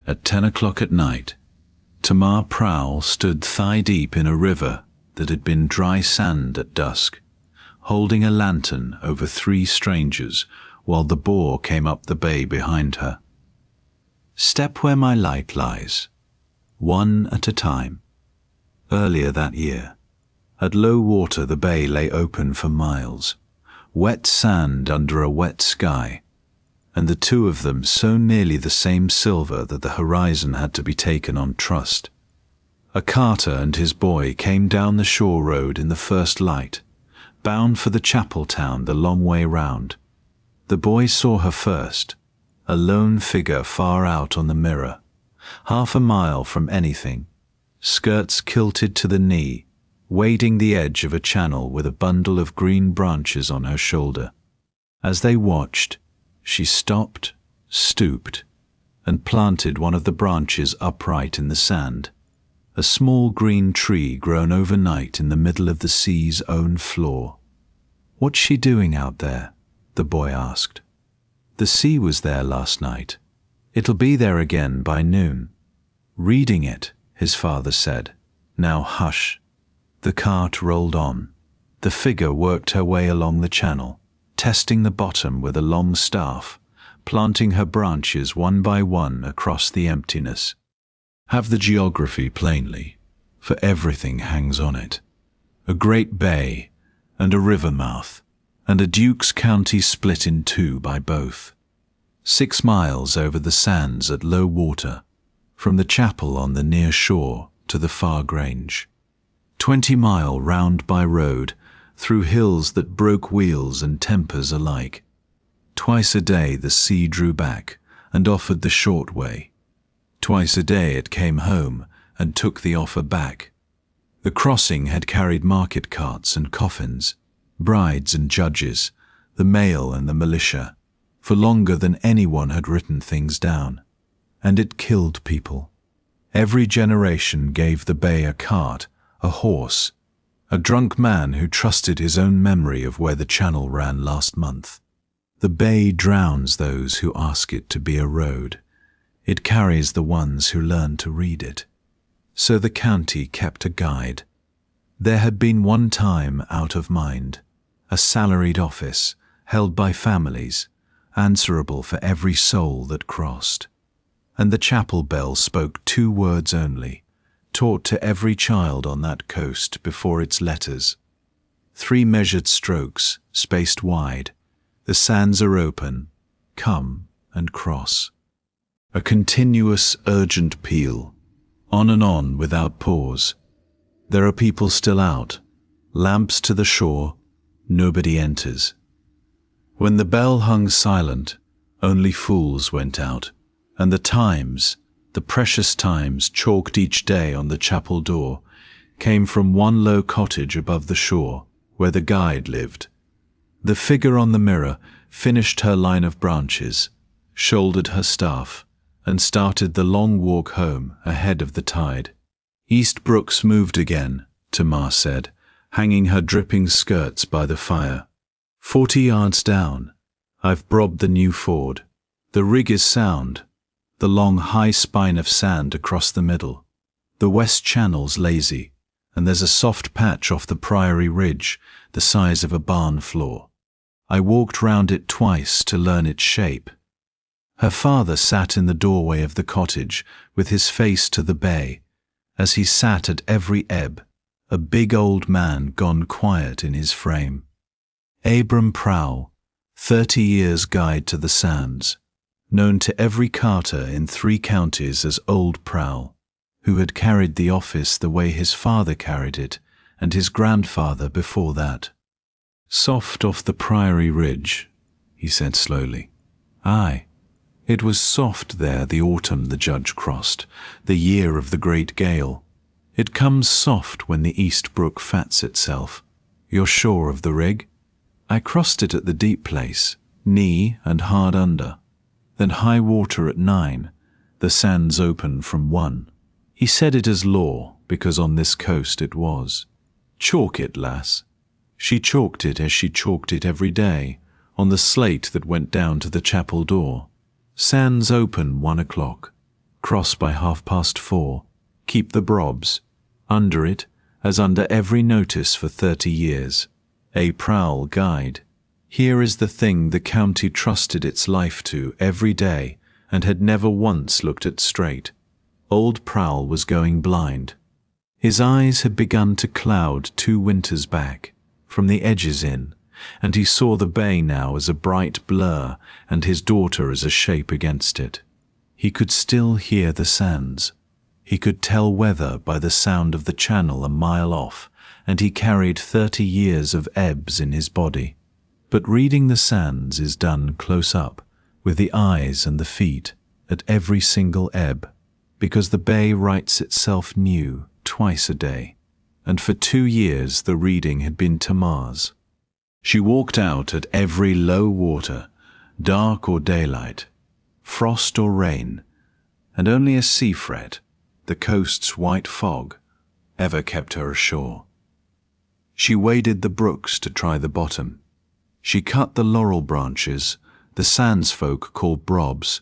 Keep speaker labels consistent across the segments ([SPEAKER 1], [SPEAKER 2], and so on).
[SPEAKER 1] At 10 o'clock at night, Tamar Prowle stood thigh-deep in a river that had been dry sand at dusk, holding a lantern over 3 strangers while the boar came up the bay behind her. Step where my light lies, one at a time. Earlier that year, at low water the bay lay open for miles, wet sand under a wet sky, and the two of them so nearly the same silver that the horizon had to be taken on trust. A carter and his boy came down the shore road in the first light, bound for the chapel town the long way round. The boy saw her first, a lone figure far out on the mirror, half a mile from anything, skirts kilted to the knee, wading the edge of a channel with a bundle of green branches on her shoulder. As they watched, she stopped, stooped, and planted one of the branches upright in the sand, a small green tree grown overnight in the middle of the sea's own floor. "What's she doing out there?" the boy asked. "The sea was there last night. It'll be there again by noon." "Reading it," his father said. "Now hush." The cart rolled on. The figure worked her way along the channel, testing the bottom with a long staff, planting her branches one by one across the emptiness. Have the geography plainly, for everything hangs on it. A great bay, and a river mouth, and a Duke's County split in 2 by both. 6 miles over the sands at low water, from the chapel on the near shore to the far grange. 20-mile round by road, through hills that broke wheels and tempers alike. Twice a day the sea drew back and offered the short way. Twice a day it came home and took the offer back. The crossing had carried market carts and coffins, brides and judges, the mail and the militia, for longer than anyone had written things down. And it killed people. Every generation gave the bay a cart, a horse, a drunk man who trusted his own memory of where the channel ran last month. The bay drowns those who ask it to be a road. It carries the ones who learn to read it. So the county kept a guide. There had been one time out of mind, a salaried office held by families, answerable for every soul that crossed. And the chapel bell spoke 2 words only, taught to every child on that coast before its letters. 3 measured strokes, spaced wide. The sands are open. Come and cross. A continuous, urgent peal, on and on without pause. There are people still out, lamps to the shore, nobody enters. When the bell hung silent, only fools went out, and the times, the precious times chalked each day on the chapel door, came from one low cottage above the shore, where the guide lived. The figure on the mirror finished her line of branches, shouldered her staff, and started the long walk home ahead of the tide. East Brooks moved again, Tamar said, hanging her dripping skirts by the fire. 40 yards down, I've brobbed the new ford. The rig is sound, the long high spine of sand across the middle. The west channel's lazy, and there's a soft patch off the Priory Ridge, the size of a barn floor. I walked round it twice to learn its shape. Her father sat in the doorway of the cottage with his face to the bay, as he sat at every ebb, a big old man gone quiet in his frame. Abram Prowle, 30 years guide to the sands, known to every carter in 3 counties as Old Prowle, who had carried the office the way his father carried it, and his grandfather before that. "Soft off the Priory Ridge," he said slowly. "Aye, it was soft there the autumn the judge crossed, the year of the great gale. It comes soft when the East Brook fats itself. You're sure of the rig?" "I crossed it at the deep place, knee and hard under. Then high water at 9, the sands open from 1. He said it as law, because on this coast it was. Chalk it, lass." She chalked it as she chalked it every day, on the slate that went down to the chapel door. "Sands open 1 o'clock. Cross by 4:30. Keep the Brobs. Under it, as under every notice for 30 years. A Prowle Guide. Here is the thing the county trusted its life to every day and had never once looked at straight. Old Prowle was going blind. His eyes had begun to cloud 2 winters back, from the edges in, and he saw the bay now as a bright blur and his daughter as a shape against it. He could still hear the sands. He could tell weather by the sound of the channel a mile off, and he carried 30 years of ebbs in his body. But reading the sands is done close up, with the eyes and the feet, at every single ebb, because the bay writes itself new twice a day, and for 2 years the reading had been Tamar's. She walked out at every low water, dark or daylight, frost or rain, and only a sea fret, the coast's white fog, ever kept her ashore. She waded the brooks to try the bottom. She cut the laurel branches, the sands folk called Brobs,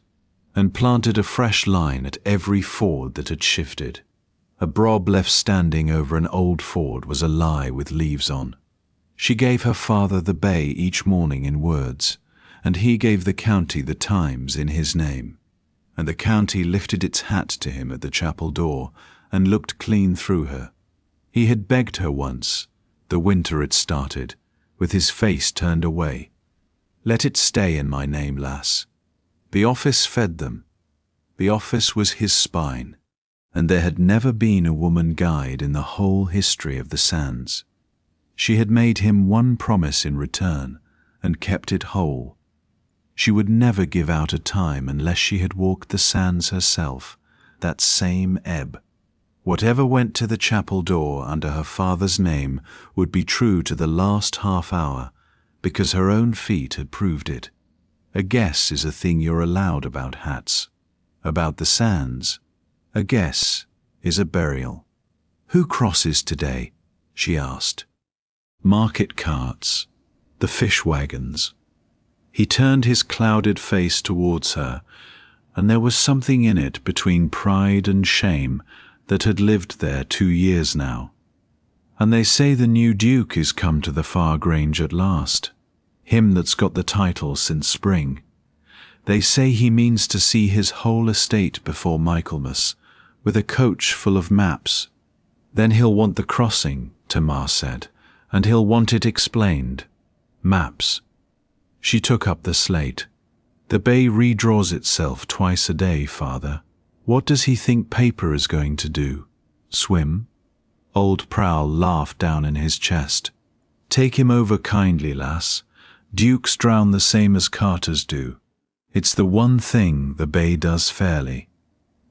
[SPEAKER 1] and planted a fresh line at every ford that had shifted. A Brob left standing over an old ford was a lie with leaves on. She gave her father the bay each morning in words, and he gave the county the Times in his name. And the county lifted its hat to him at the chapel door and looked clean through her. He had begged her once, the winter had started, with his face turned away. "Let it stay in my name, lass." The office fed them. The office was his spine, and there had never been a woman guide in the whole history of the sands. She had made him one promise in return, and kept it whole. She would never give out a time unless she had walked the sands herself, that same ebb. Whatever went to the chapel door under her father's name would be true to the last half hour, because her own feet had proved it. A guess is a thing you're allowed about hats. About the sands, a guess is a burial. "Who crosses today?" she asked. "Market carts, the fish wagons." He turned his clouded face towards her, and there was something in it between pride and shame that had lived there 2 years now. "And they say the new Duke is come to the far Grange at last, him that's got the title since spring. They say he means to see his whole estate before Michaelmas, with a coach full of maps. Then he'll want the crossing," Tamar said, "and he'll want it explained. Maps." She took up the slate. "The bay redraws itself twice a day, father. What does he think paper is going to do? Swim?" Old Prowle laughed down in his chest. "Take him over kindly, lass. Dukes drown the same as carters do. It's the one thing the bay does fairly."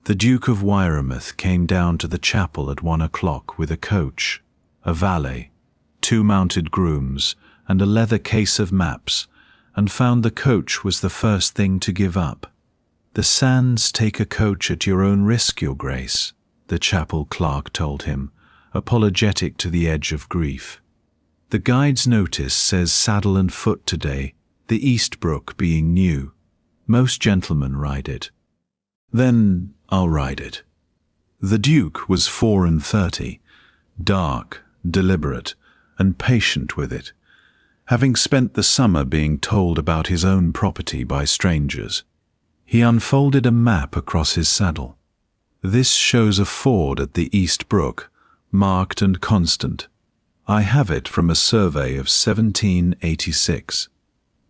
[SPEAKER 1] The Duke of Wyremouth came down to the chapel at 1 o'clock with a coach, a valet, 2 mounted grooms, and a leather case of maps, and found the coach was the first thing to give up. "The sands take a coach at your own risk, your grace," the chapel clerk told him, apologetic to the edge of grief. "The guide's notice says saddle and foot today, the East Brook being new. Most gentlemen ride it." "Then I'll ride it." The Duke was 34, dark, deliberate, and patient with it, having spent the summer being told about his own property by strangers. He unfolded a map across his saddle. "This shows a ford at the East Brook, marked and constant. I have it from a survey of 1786.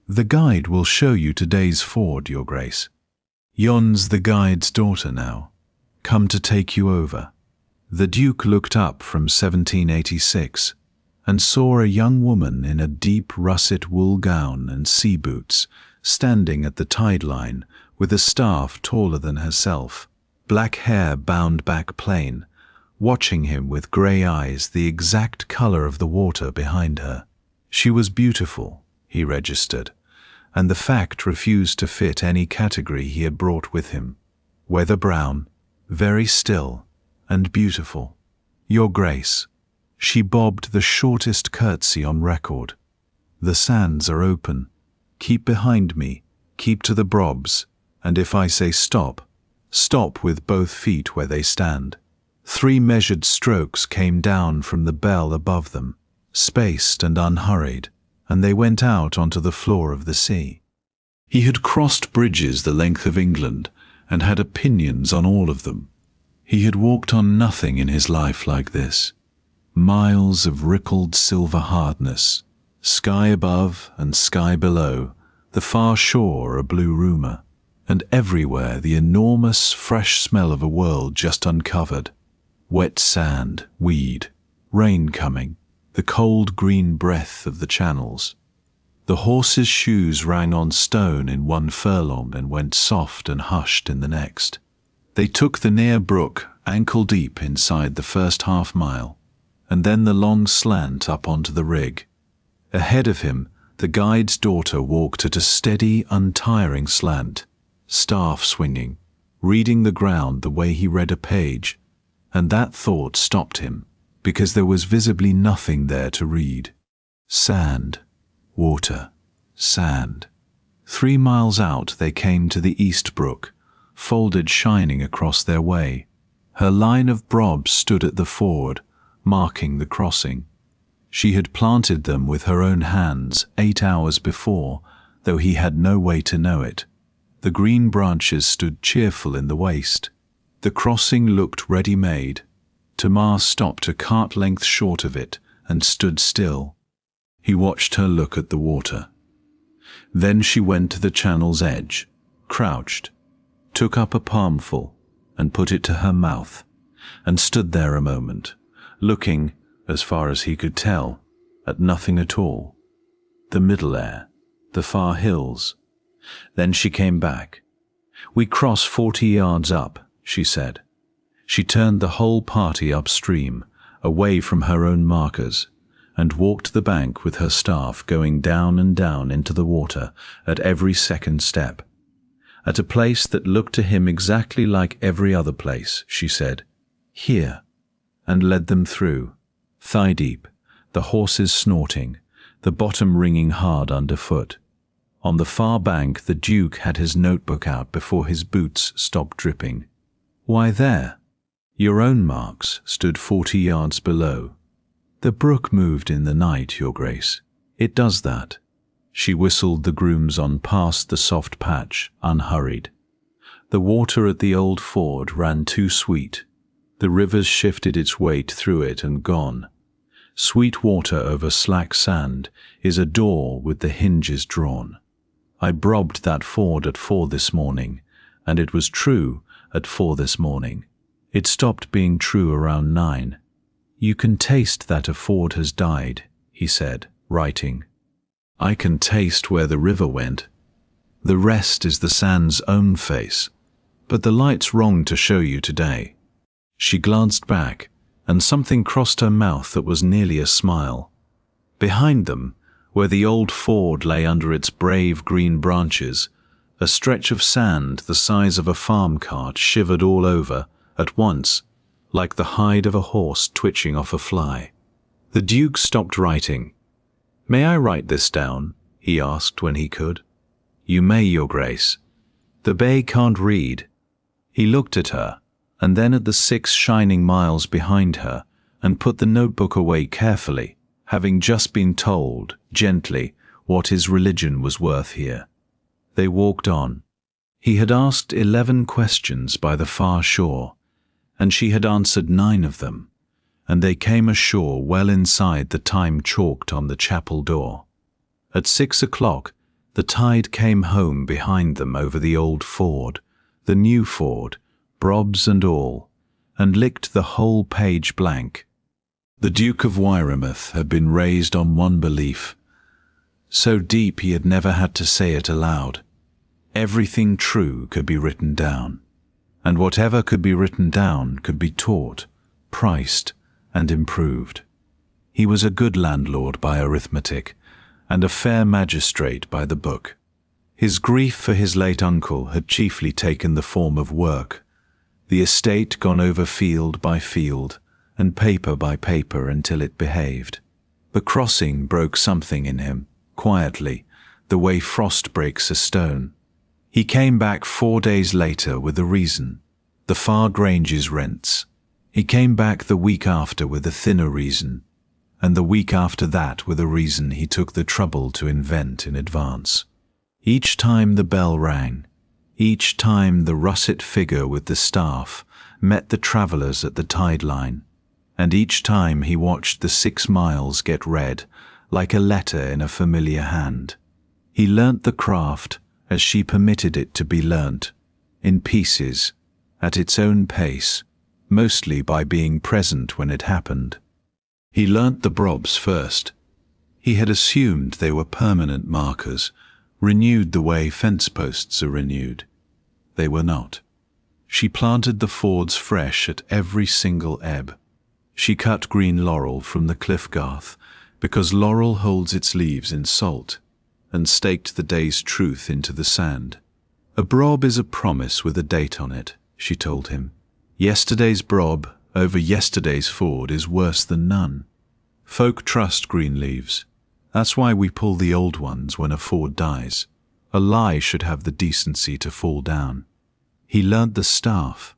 [SPEAKER 1] The guide will show you today's ford, your grace. Yon's the guide's daughter now, come to take you over." The Duke looked up from 1786 and saw a young woman in a deep russet wool gown and sea boots, standing at the tide line with a staff taller than herself, black hair bound back plain, watching him with grey eyes the exact colour of the water behind her. She was beautiful, he registered, and the fact refused to fit any category he had brought with him. Weather brown, very still, and beautiful. "Your Grace." She bobbed the shortest curtsy on record. "The sands are open. Keep behind me, keep to the Brobs, and if I say stop, Stop with both feet where they stand. 3 measured strokes came down from the bell above them, spaced and unhurried, and they went out onto the floor of the sea. He had crossed bridges the length of England and had opinions on all of them. He had walked on nothing in his life like this. Miles of rickled silver hardness, sky above and sky below, the far shore a blue rumour, and everywhere the enormous fresh smell of a world just uncovered. Wet sand, weed, rain coming, the cold green breath of the channels. The horses' shoes rang on stone in one furlong and went soft and hushed in the next. They took the near brook ankle deep inside the first half mile, and then the long slant up onto the rig. Ahead of him, the guide's daughter walked at a steady, untiring slant, staff swinging, reading the ground the way he read a page, and that thought stopped him, because there was visibly nothing there to read. Sand, water, sand. 3 miles out they came to the East Brook, folded shining across their way. Her line of Brobs stood at the ford, marking the crossing. She had planted them with her own hands 8 hours before, though he had no way to know it. The green branches stood cheerful in the waist. The crossing looked ready-made. Tamar stopped a cart length short of it and stood still. He watched her look at the water. Then she went to the channel's edge, crouched, took up a palmful and put it to her mouth, and stood there a moment, looking, as far as he could tell, at nothing at all. The middle air, the far hills. Then she came back. "We cross 40 yards up," she said. She turned the whole party upstream, away from her own markers, and walked the bank with her staff going down and down into the water at every second step. At a place that looked to him exactly like every other place, she said, "Here," and led them through, thigh-deep, the horses snorting, the bottom ringing hard underfoot. On the far bank the Duke had his notebook out before his boots stopped dripping. "Why there? Your own marks stood 40 yards below. The brook moved in the night, Your Grace. It does that." She whistled the grooms on past the soft patch, unhurried. The water at the old ford ran too sweet. The river's shifted its weight through it and gone. Sweet water over slack sand is a door with the hinges drawn. I brobbed that ford at 4 this morning, and it was true at 4 this morning. It stopped being true around 9. "You can taste that a ford has died," he said, writing. "I can taste where the river went. The rest is the sand's own face, but the light's wrong to show you today." She glanced back, and something crossed her mouth that was nearly a smile. Behind them, where the old ford lay under its brave green branches, a stretch of sand the size of a farm cart shivered all over, at once, like the hide of a horse twitching off a fly. The Duke stopped writing. "May I write this down?" he asked when he could. "You may, Your Grace. The bay can't read." He looked at her, and then at the 6 shining miles behind her, and put the notebook away carefully, having just been told, gently, what his religion was worth here. They walked on. He had asked 11 questions by the far shore, and she had answered 9 of them, and they came ashore well inside the time chalked on the chapel door. At 6 o'clock, the tide came home behind them over the old ford, the new ford, Brobs and all, and licked the whole page blank. The Duke of Wyremouth had been raised on one belief, so deep he had never had to say it aloud. Everything true could be written down, and whatever could be written down could be taught, priced, and improved. He was a good landlord by arithmetic, and a fair magistrate by the book. His grief for his late uncle had chiefly taken the form of work, the estate gone over field by field, and paper by paper until it behaved. The crossing broke something in him, quietly, the way frost breaks a stone. He came back 4 days later with a reason, the Far Grange's rents. He came back the week after with a thinner reason, and the week after that with a reason he took the trouble to invent in advance. Each time the bell rang, each time the russet figure with the staff met the travellers at the tide line, and each time he watched the 6 miles get read like a letter in a familiar hand. He learnt the craft as she permitted it to be learnt, in pieces, at its own pace, mostly by being present when it happened. He learnt the Brobs first. He had assumed they were permanent markers, renewed the way fence posts are renewed. They were not. She planted the fords fresh at every single ebb. She cut green laurel from the cliff garth, because laurel holds its leaves in salt, and staked the day's truth into the sand. A brob is a promise with a date on it, she told him. Yesterday's brob over yesterday's ford is worse than none. Folk trust green leaves. That's why we pull the old ones when a ford dies. A lie should have the decency to fall down. He learnt the staff.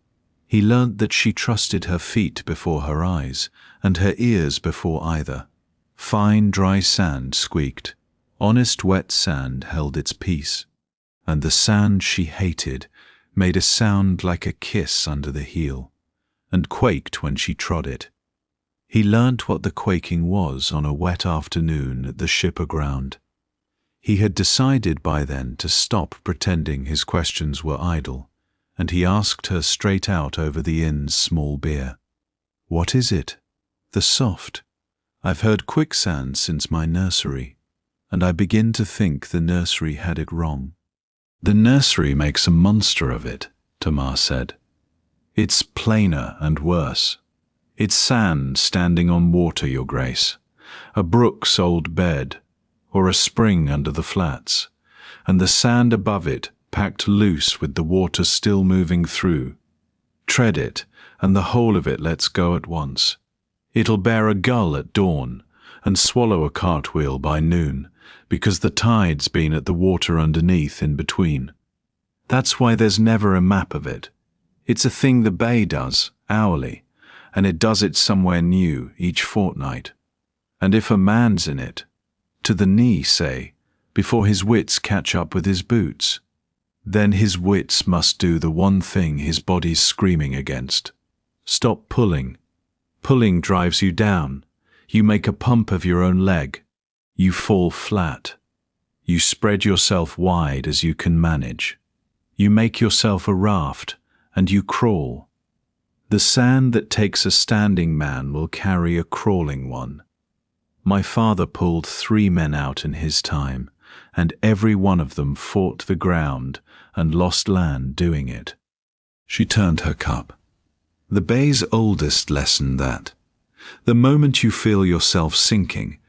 [SPEAKER 1] He learnt that she trusted her feet before her eyes, and her ears before either. Fine, dry sand squeaked. Honest, wet sand held its peace. And the sand she hated made a sound like a kiss under the heel, and quaked when she trod it. He learnt what the quaking was on a wet afternoon at the ship aground. He had decided by then to stop pretending his questions were idle, and he asked her straight out over the inn's small beer. "What is it?" "The soft. I've heard quicksand since my nursery, and I begin to think the nursery had it wrong." "The nursery makes a monster of it," Tamar said. "It's plainer and worse. It's sand standing on water, Your Grace, a brook's old bed, or a spring under the flats, and the sand above it packed loose with the water still moving through. Tread it, and the whole of it lets go at once. It'll bear a gull at dawn, and swallow a cartwheel by noon, because the tide's been at the water underneath in between. That's why there's never a map of it. It's a thing the bay does, hourly, and it does it somewhere new each fortnight. And if a man's in it, to the knee, say, before his wits catch up with his boots, then his wits must do the one thing his body's screaming against. Stop pulling. Pulling drives you down. You make a pump of your own leg. You fall flat. You spread yourself wide as you can manage. You make yourself a raft, and you crawl. The sand that takes a standing man will carry a crawling one. My father pulled 3 men out in his time, and every one of them fought the ground and lost land doing it." She turned her cup. "The bay's oldest lesson that. The moment you feel yourself sinking,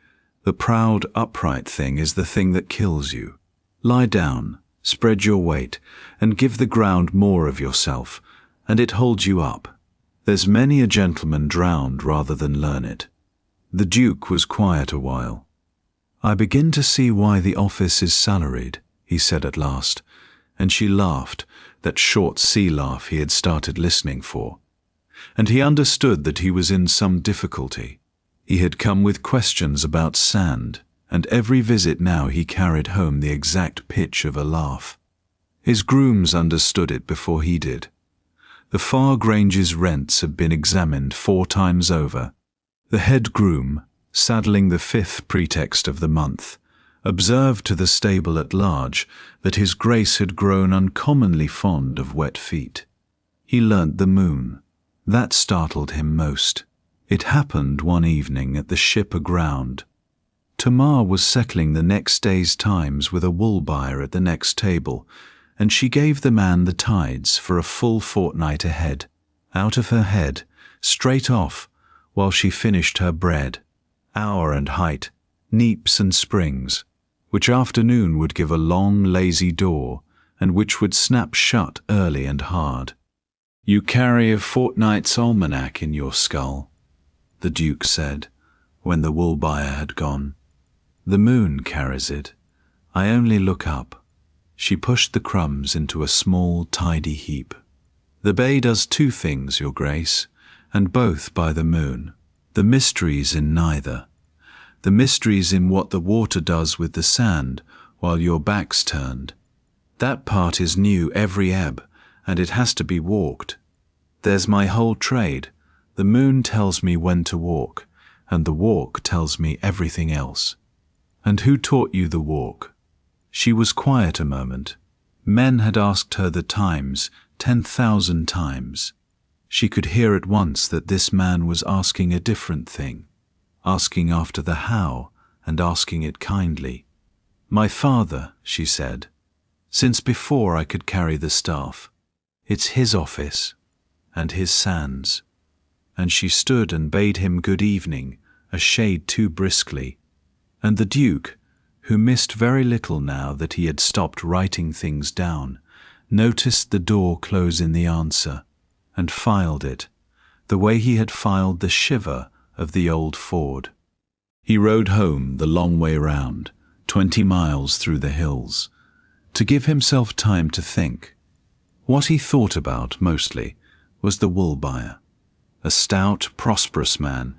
[SPEAKER 1] the proud, upright thing is the thing that kills you. Lie down, spread your weight, and give the ground more of yourself, and it holds you up. There's many a gentleman drowned rather than learn it." The Duke was quiet a while. "I begin to see why the office is salaried," he said at last, and she laughed, that short sea laugh he had started listening for. And he understood that he was in some difficulty. He had come with questions about sand, and every visit now he carried home the exact pitch of a laugh. His grooms understood it before he did. The Far Grange's rents had been examined 4 times over. The head groom, saddling the 5th pretext of the month, observed to the stable at large that his Grace had grown uncommonly fond of wet feet. He learnt the moon. That startled him most. It happened one evening at the ship aground. Tamar was settling the next day's times with a wool buyer at the next table, and she gave the man the tides for a full fortnight ahead, out of her head, straight off, while she finished her bread, hour and height, Neaps and Springs, which afternoon would give a long, lazy door, and which would snap shut early and hard. "You carry a fortnight's almanac in your skull," the Duke said, when the wool buyer had gone. "The moon carries it. I only look up." She pushed the crumbs into a small, tidy heap. "The bay does two things, Your Grace, and both by the moon. The mystery's in neither. The mystery's in what the water does with the sand while your back's turned. That part is new every ebb, and it has to be walked. There's my whole trade. The moon tells me when to walk, and the walk tells me everything else." "And who taught you the walk?" She was quiet a moment. Men had asked her the times 10,000 times. She could hear at once that this man was asking a different thing, asking after the how and asking it kindly. "My father," she said, "since before I could carry the staff. It's his office and his sands." And she stood and bade him good evening, a shade too briskly. And the Duke, who missed very little now that he had stopped writing things down, noticed the door close in the answer, and filed it, the way he had filed the shiver of the old Ford. He rode home the long way round, 20 miles through the hills, to give himself time to think. What he thought about, mostly, was the wool buyer, a stout, prosperous man,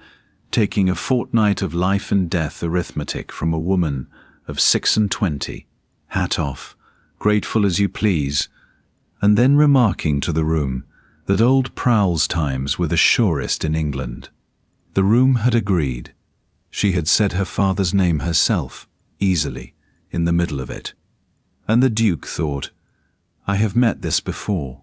[SPEAKER 1] taking a fortnight of life and death arithmetic from a woman of 26, hat off, grateful as you please, and then remarking to the room that old Prowle's times were the surest in England. The room had agreed. She had said her father's name herself, easily, in the middle of it. And the Duke thought, "I have met this before.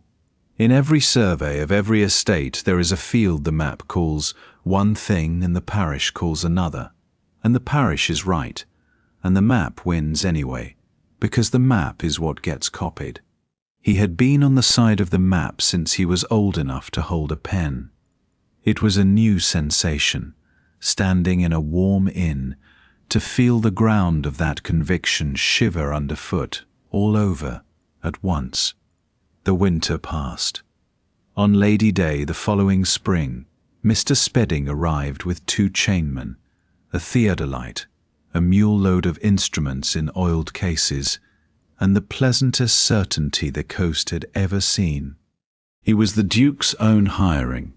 [SPEAKER 1] In every survey of every estate there is a field the map calls one thing and the parish calls another, and the parish is right, and the map wins anyway, because the map is what gets copied." He had been on the side of the map since he was old enough to hold a pen. It was a new sensation, standing in a warm inn, to feel the ground of that conviction shiver underfoot, all over, at once. The winter passed. On Lady Day the following spring, Mr. Spedding arrived with 2 chainmen, a theodolite, a mule-load of instruments in oiled cases, and the pleasantest certainty the coast had ever seen. He was the Duke's own hiring.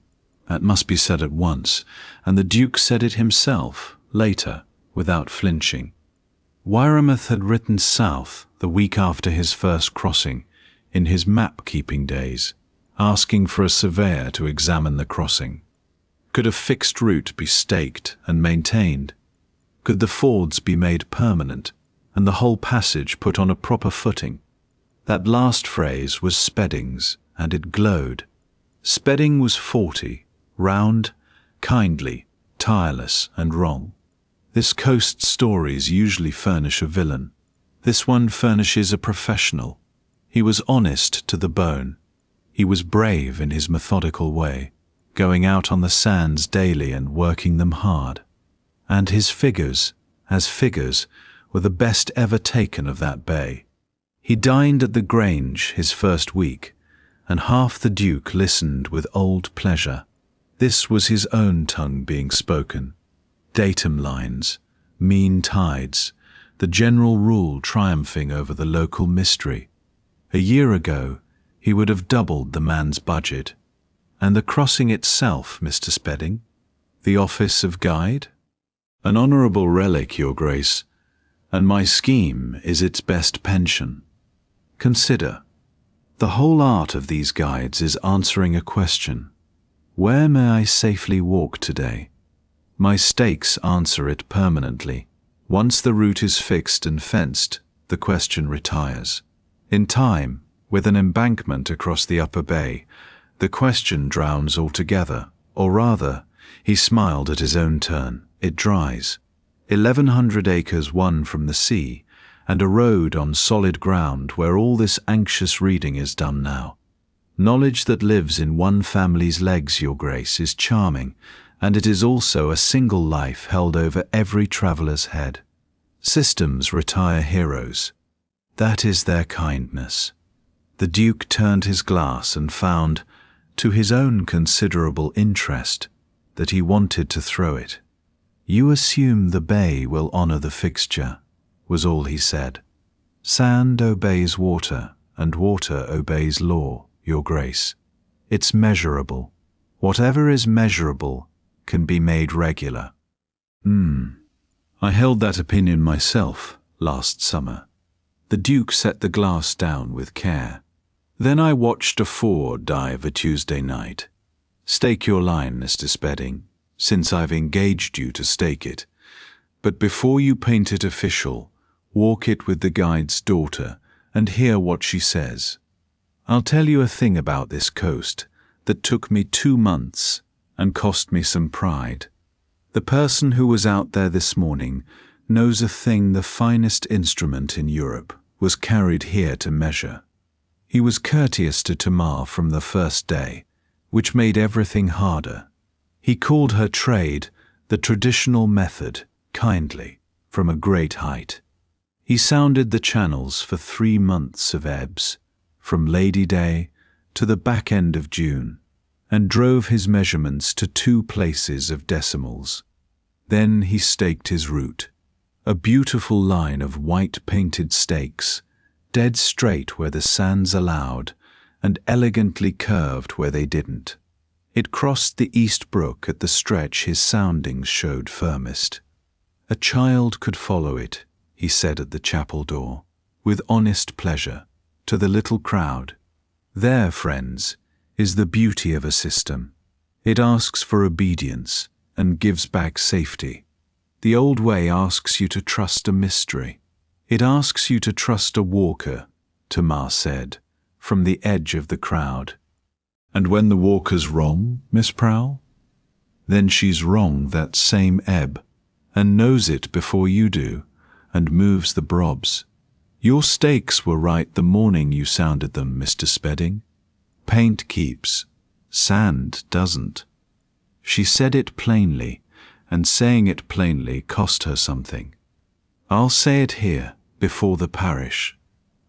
[SPEAKER 1] That must be said at once, and the Duke said it himself, later, without flinching. Wyremouth had written south the week after his first crossing, in his map-keeping days, asking for a surveyor to examine the crossing. Could a fixed route be staked and maintained? Could the fords be made permanent, and the whole passage put on a proper footing? That last phrase was Spedding's, and it glowed. Spedding was 40, round, kindly, tireless, and wrong. This coast stories usually furnish a villain. This one furnishes a professional. He was honest to the bone. He was brave in his methodical way, going out on the sands daily and working them hard. And his figures, as figures, were the best ever taken of that bay. He dined at the Grange his first week, and half the Duke listened with old pleasure. This was his own tongue being spoken. Datum lines, mean tides, the general rule triumphing over the local mystery. A year ago, he would have doubled the man's budget. And the crossing itself, Mr. Spedding? The office of guide? An honourable relic, Your Grace, and my scheme is its best pension. Consider, the whole art of these guides is answering a question. Where may I safely walk today? My stakes answer it permanently. Once the route is fixed and fenced, the question retires. In time, with an embankment across the upper bay, the question drowns altogether, or rather, he smiled at his own turn, it dries. 1,100 acres won from the sea, and a road on solid ground where all this anxious reading is done now. Knowledge that lives in one family's legs, Your Grace, is charming, and it is also a single life held over every traveller's head. Systems retire heroes. That is their kindness. The Duke turned his glass and found, to his own considerable interest, that he wanted to throw it. You assume the bay will honour the fixture, was all he said. Sand obeys water, and water obeys law, your grace. It's measurable. Whatever is measurable can be made regular. I held that opinion myself last summer. The Duke set the glass down with care. Then I watched a 4 dive a Tuesday night. Stake your line, Mr. Spedding, since I've engaged you to stake it. But before you paint it official, walk it with the guide's daughter and hear what she says. I'll tell you a thing about this coast that took me 2 months and cost me some pride. The person who was out there this morning knows a thing the finest instrument in Europe was carried here to measure. He was courteous to Tamar from the first day, which made everything harder. He called her trade the traditional method, kindly, from a great height. He sounded the channels for 3 months of ebbs, from Lady Day to the back end of June, and drove his measurements to 2 places of decimals. Then he staked his route, a beautiful line of white-painted stakes, dead straight where the sands allowed, and elegantly curved where they didn't. It crossed the East Brook at the stretch his soundings showed firmest. A child could follow it, he said at the chapel door, with honest pleasure, to the little crowd. There, friends, is the beauty of a system. It asks for obedience and gives back safety. The old way asks you to trust a mystery. It asks you to trust a walker, Tamar said, from the edge of the crowd. And when the walker's wrong, Miss Prowle? Then she's wrong that same ebb, and knows it before you do, and moves the Brobs. Your stakes were right the morning you sounded them, Mr. Spedding. Paint keeps, sand doesn't. She said it plainly, and saying it plainly cost her something. I'll say it here, before the parish.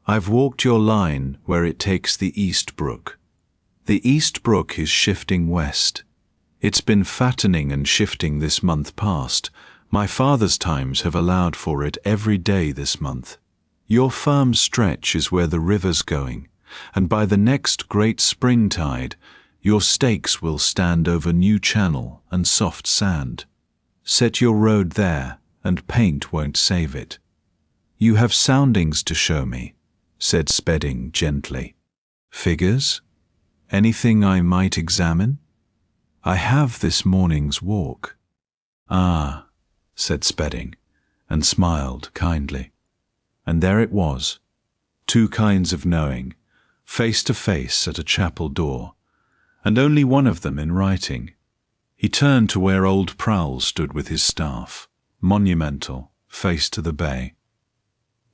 [SPEAKER 1] I've walked your line where it takes the East Brook. The East Brook is shifting west. It's been fattening and shifting this month past. My father's times have allowed for it every day this month. Your firm stretch is where the river's going, and by the next great spring tide, your stakes will stand over new channel and soft sand. Set your road there, and paint won't save it. You have soundings to show me, said Spedding gently. Figures? Anything I might examine? I have this morning's walk. Ah, said Spedding, and smiled kindly. And there it was, 2 kinds of knowing, face to face at a chapel door, and only one of them in writing. He turned to where old Prowle stood with his staff, monumental, face to the bay.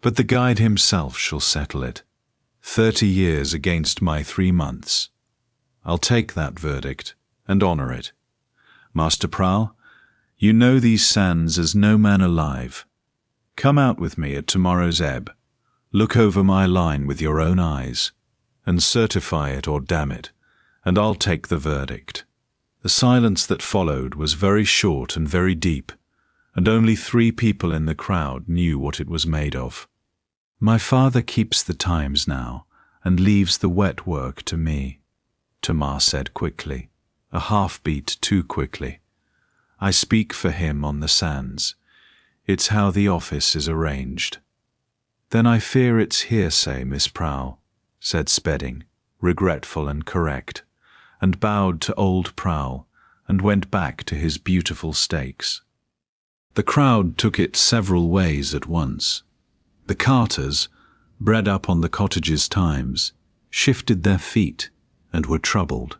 [SPEAKER 1] But the guide himself shall settle it. 30 years against my 3 months. I'll take that verdict and honour it. Master Prowle, you know these sands as no man alive. Come out with me at tomorrow's ebb, look over my line with your own eyes, and certify it or damn it, and I'll take the verdict. The silence that followed was very short and very deep, and only 3 people in the crowd knew what it was made of. My father keeps the times now, and leaves the wet work to me, Tamar said quickly, a half-beat too quickly. I speak for him on the sands. It's how the office is arranged. Then I fear it's hearsay, Miss Prowle, said Spedding, regretful and correct, and bowed to old Prowle, and went back to his beautiful stakes. The crowd took it several ways at once. The carters, bred up on the Cottage's times, shifted their feet and were troubled.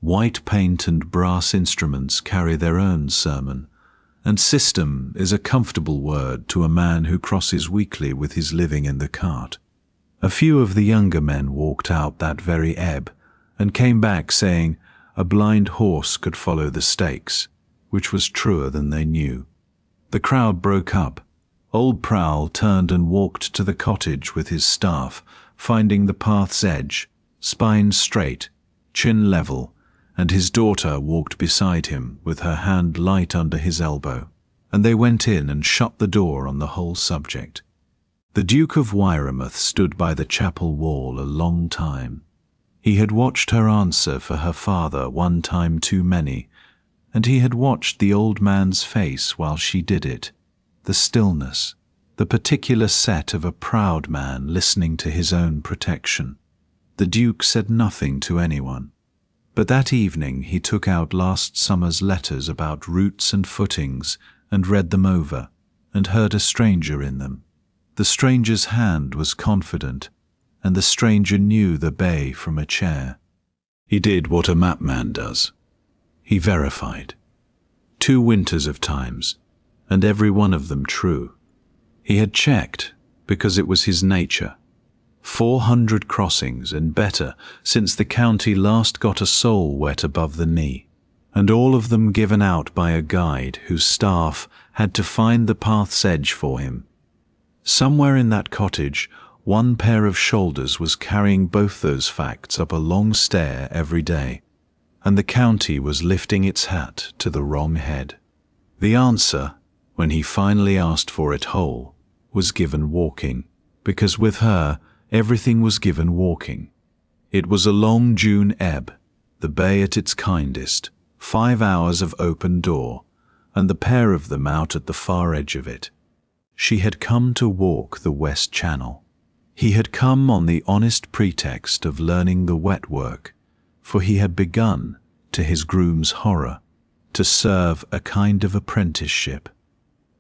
[SPEAKER 1] White paint and brass instruments carry their own sermon, and system is a comfortable word to a man who crosses weekly with his living in the cart. A few of the younger men walked out that very ebb, and came back saying a blind horse could follow the stakes, which was truer than they knew. The crowd broke up. Old Prowle turned and walked to the cottage with his staff, finding the path's edge, spine straight, chin level, and his daughter walked beside him with her hand light under his elbow, and they went in and shut the door on the whole subject. The Duke of Wyremouth stood by the chapel wall a long time. He had watched her answer for her father one time too many, and he had watched the old man's face while she did it, the stillness, the particular set of a proud man listening to his own protection. The Duke said nothing to anyone, but that evening he took out last summer's letters about roots and footings and read them over, and heard a stranger in them. The stranger's hand was confident, and the stranger knew the bay from a chair. He did what a mapman does. He verified. 2 winters of times, and every one of them true. He had checked, because it was his nature. 400 crossings and better since the county last got a sole wet above the knee, and all of them given out by a guide whose staff had to find the path's edge for him. Somewhere in that cottage, one pair of shoulders was carrying both those facts up a long stair every day, and the county was lifting its hat to the wrong head. The answer, when he finally asked for it whole, was given walking, because with her everything was given walking. It was a long June ebb, the bay at its kindest, 5 hours of open door, and the pair of them out at the far edge of it. She had come to walk the West Channel. He had come on the honest pretext of learning the wet work, for he had begun, to his groom's horror, to serve a kind of apprenticeship.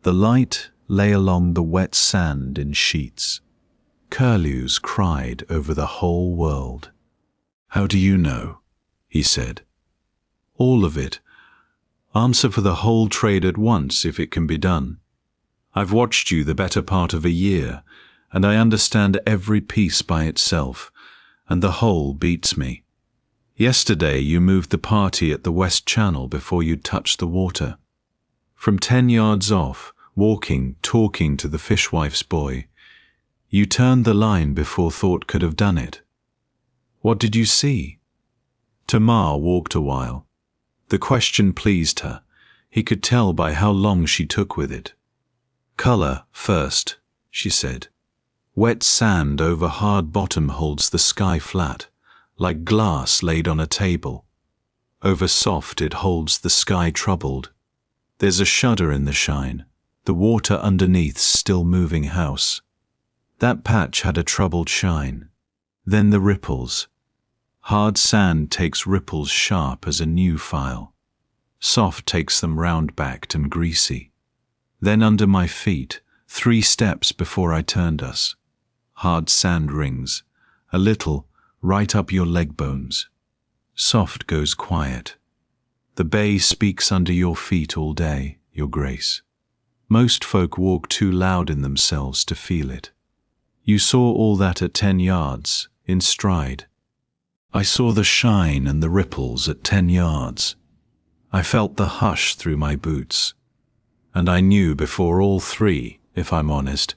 [SPEAKER 1] The light lay along the wet sand in sheets. Curlews cried over the whole world. "How do you know?" he said. "All of it. Answer for the whole trade at once, if it can be done. I've watched you the better part of a year, and I understand every piece by itself, and the whole beats me. Yesterday you moved the party at the West Channel before you'd touched the water. From 10 yards off, walking, talking to the fishwife's boy, you turned the line before thought could have done it. What did you see?" Tamar walked a while. The question pleased her. He could tell by how long she took with it. "Colour first," she said. "Wet sand over hard bottom holds the sky flat, like glass laid on a table. Over soft it holds the sky troubled. There's a shudder in the shine, the water underneath's still moving house. That patch had a troubled shine. Then the ripples. Hard sand takes ripples sharp as a new file. Soft takes them round-backed and greasy. Then under my feet, 3 steps before I turned us. Hard sand rings, a little, right up your leg bones. Soft goes quiet. The bay speaks under your feet all day, your grace. Most folk walk too loud in themselves to feel it. You saw all that at 10 yards, in stride. I saw the shine and the ripples at 10 yards. I felt the hush through my boots. And I knew before all 3, if I'm honest,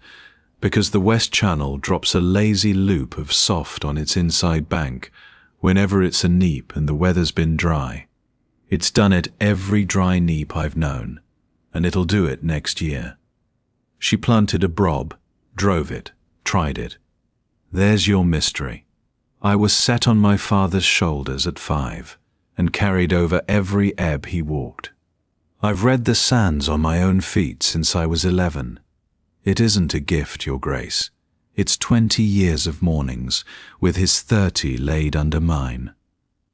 [SPEAKER 1] because the West Channel drops a lazy loop of soft on its inside bank whenever it's a neap and the weather's been dry. It's done it every dry neap I've known, and it'll do it next year. She planted a brob, drove it, tried it. There's your mystery. I was set on my father's shoulders at 5, and carried over every ebb he walked. I've read the sands on my own feet since I was 11. It isn't a gift, your grace. It's 20 years of mornings, with his 30 laid under mine.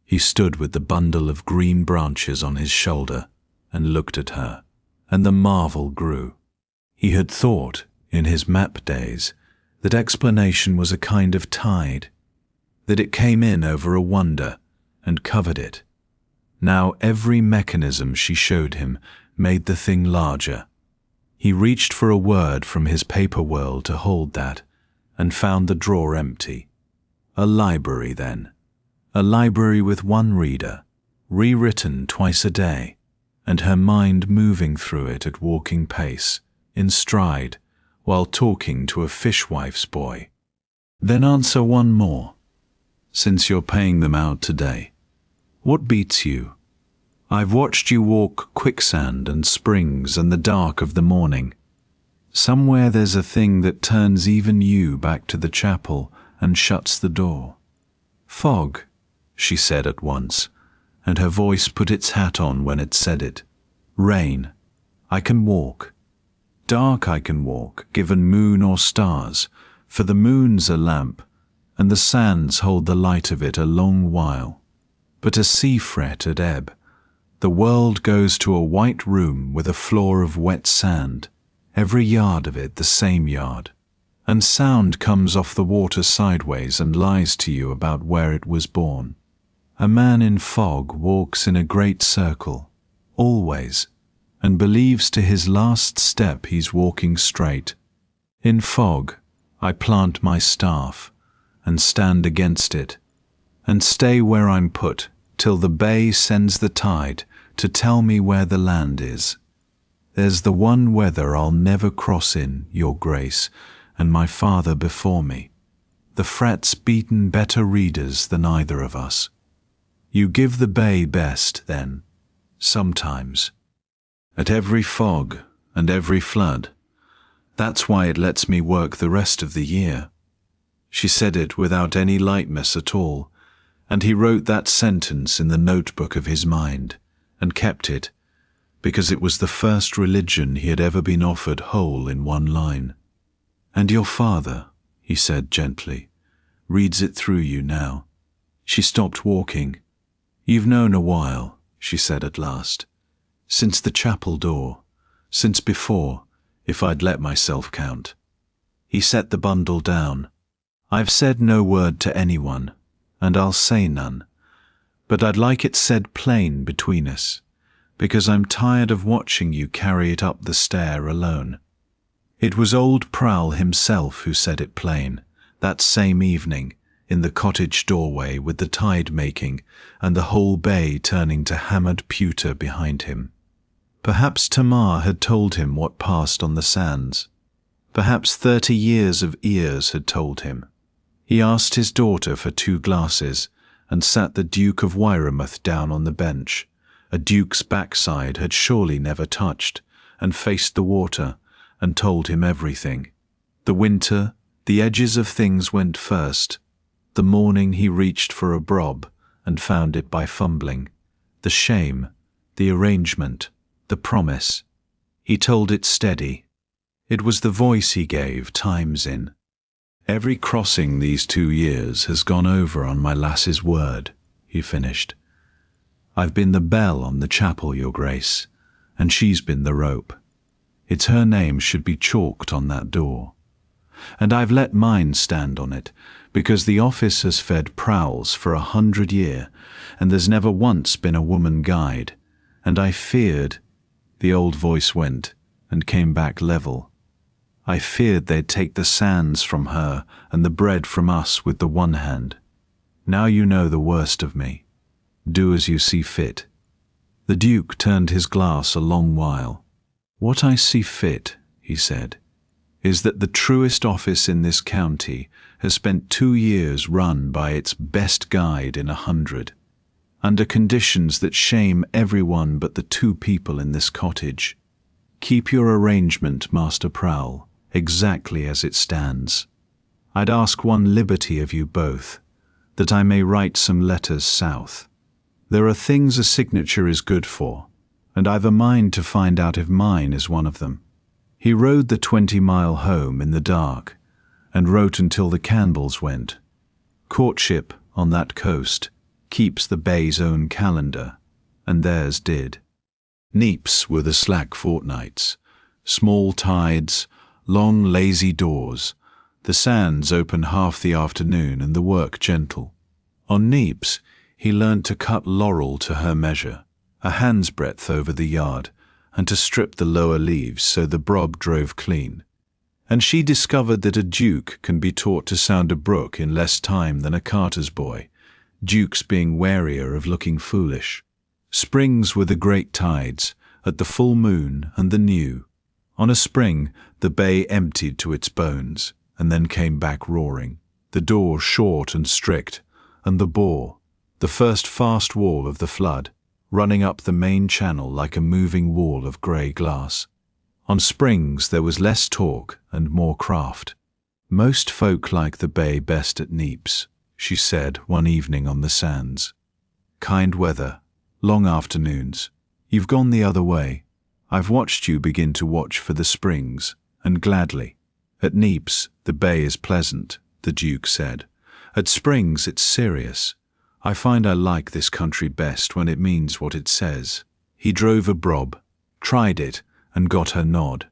[SPEAKER 1] He stood with the bundle of green branches on his shoulder and looked at her, and the marvel grew. He had thought, in his map days, that explanation was a kind of tide, that it came in over a wonder and covered it. Now every mechanism she showed him made the thing larger. He reached for a word from his paper world to hold that, and found the drawer empty. A library, then. A library with one reader, rewritten twice a day, and her mind moving through it at walking pace, in stride, while talking to a fishwife's boy. Then answer one more, since you're paying them out today. What beats you? I've watched you walk quicksand and springs and the dark of the morning. Somewhere there's a thing that turns even you back to the chapel and shuts the door. Fog, she said at once, and her voice put its hat on when it said it. Rain, I can walk. Dark I can walk, given moon or stars, for the moon's a lamp, and the sands hold the light of it a long while. But a sea fret at ebb. The world goes to a white room with a floor of wet sand, every yard of it the same yard, and sound comes off the water sideways and lies to you about where it was born. A man in fog walks in a great circle, always, and believes to his last step he's walking straight. In fog, I plant my staff, and stand against it, and stay where I'm put, till the bay sends the tide to tell me where the land is. There's the one weather I'll never cross in, your grace, and my father before me. The fret's beaten better readers than either of us. You give the bay best, then, sometimes. At every fog and every flood. That's why it lets me work the rest of the year. She said it without any lightness at all, and he wrote that sentence in the notebook of his mind, and kept it, because it was the first religion he had ever been offered whole in one line. And your father, he said gently, reads it through you now. She stopped walking. You've known a while, she said at last. Since the chapel door, since before, if I'd let myself count. He set the bundle down. I've said no word to anyone, and I'll say none, but I'd like it said plain between us, because I'm tired of watching you carry it up the stair alone. It was old Prowle himself who said it plain, that same evening, in the cottage doorway with the tide making and the whole bay turning to hammered pewter behind him. Perhaps Tamar had told him what passed on the sands. Perhaps 30 years of ears had told him. He asked his daughter for 2 glasses and sat the Duke of Wyremouth down on the bench. A duke's backside had surely never touched, and faced the water and told him everything. The winter, the edges of things went first. The morning he reached for a Brob and found it by fumbling. The shame, the arrangement, the promise. He told it steady. It was the voice he gave times in. Every crossing these 2 years has gone over on my lass's word, he finished. I've been the bell on the chapel, your grace, and she's been the rope. It's her name should be chalked on that door. And I've let mine stand on it, because the office has fed Prowles for 100 year, and there's never once been a woman guide, and I feared, the old voice went, and came back level. I feared they'd take the sands from her and the bread from us with the one hand. Now you know the worst of me. Do as you see fit. The Duke turned his glass a long while. What I see fit, he said, is that the truest office in this county has spent 2 years run by its best guide in 100, under conditions that shame everyone but the 2 people in this cottage. Keep your arrangement, Master Prowle, exactly as it stands. I'd ask one liberty of you both, that I may write some letters south. There are things a signature is good for, and I've a mind to find out if mine is one of them. He rode the 20-mile home in the dark, and wrote until the candles went. Courtship on that coast keeps the bay's own calendar, and theirs did. Neap's were the slack fortnights, small tides, long lazy doors, the sands open half the afternoon and the work gentle. On Neap's he learnt to cut laurel to her measure, a hand's breadth over the yard, and to strip the lower leaves so the Brob drove clean. And she discovered that a duke can be taught to sound a brook in less time than a carter's boy, dukes being warier of looking foolish. Springs were the great tides, at the full moon and the new. On a spring the bay emptied to its bones, and then came back roaring, the door short and strict, and the bore, the first fast wall of the flood, running up the main channel like a moving wall of grey glass. On Springs there was less talk and more craft. "Most folk like the bay best at Neap's," she said one evening on the sands. "Kind weather, long afternoons. You've gone the other way. I've watched you begin to watch for the Springs, and gladly. At Neap's the bay is pleasant," the Duke said. "At Springs it's serious. I find I like this country best when it means what it says." He drove a Brob, tried it, and got her nod.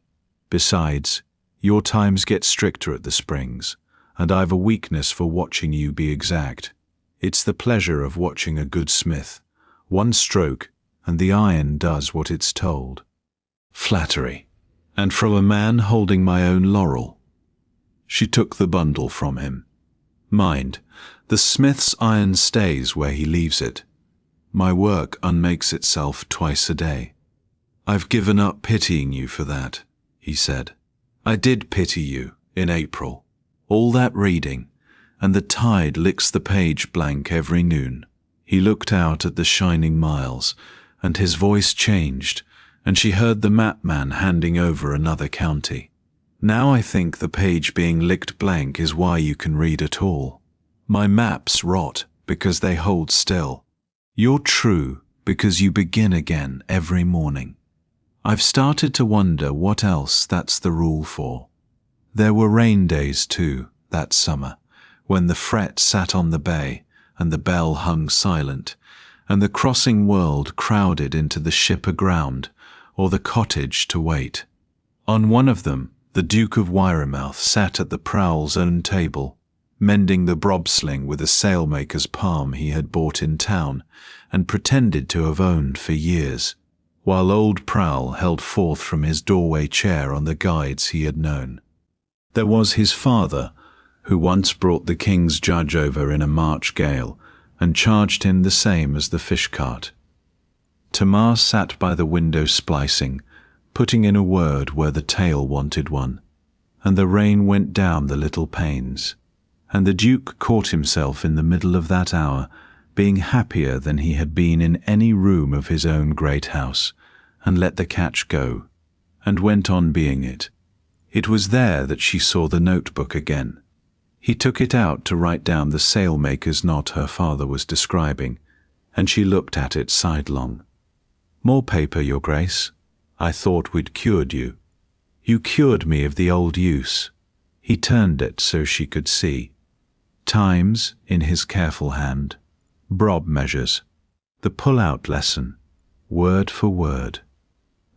[SPEAKER 1] "Besides, your times get stricter at the Springs, and I've a weakness for watching you be exact. It's the pleasure of watching a good smith. One stroke, and the iron does what it's told." Flattery. And from a man holding my own laurel. She took the bundle from him. "Mind, the smith's iron stays where he leaves it. My work unmakes itself twice a day." "I've given up pitying you for that," he said. "I did pity you in April. All that reading, and the tide licks the page blank every noon." He looked out at the shining miles, and his voice changed, and she heard the map man handing over another county. "Now I think the page being licked blank is why you can read at all. My maps rot because they hold still. You're true because you begin again every morning. I've started to wonder what else that's the rule for. There were rain days too, that summer, when the fret sat on the bay and the bell hung silent, and the crossing world crowded into the ship aground or the cottage to wait. On one of them, the Duke of Wyremouth sat at the Prowle's own table, mending the Brobsling with a sailmaker's palm he had bought in town and pretended to have owned for years, while old Prowle held forth from his doorway chair on the guides he had known. There was his father, who once brought the king's judge over in a March gale and charged him the same as the fish cart. Tamar sat by the window splicing, putting in a word where the tale wanted one, and the rain went down the little panes, and the Duke caught himself in the middle of that hour being happier than he had been in any room of his own great house, and let the catch go, and went on being it. It was there that she saw the notebook again. He took it out to write down the sailmaker's knot her father was describing, and she looked at it sidelong. "More paper, Your Grace. I thought we'd cured you. You cured me of the old use." He turned it so she could see. Times in his careful hand. Brob measures. The pull-out lesson, word for word.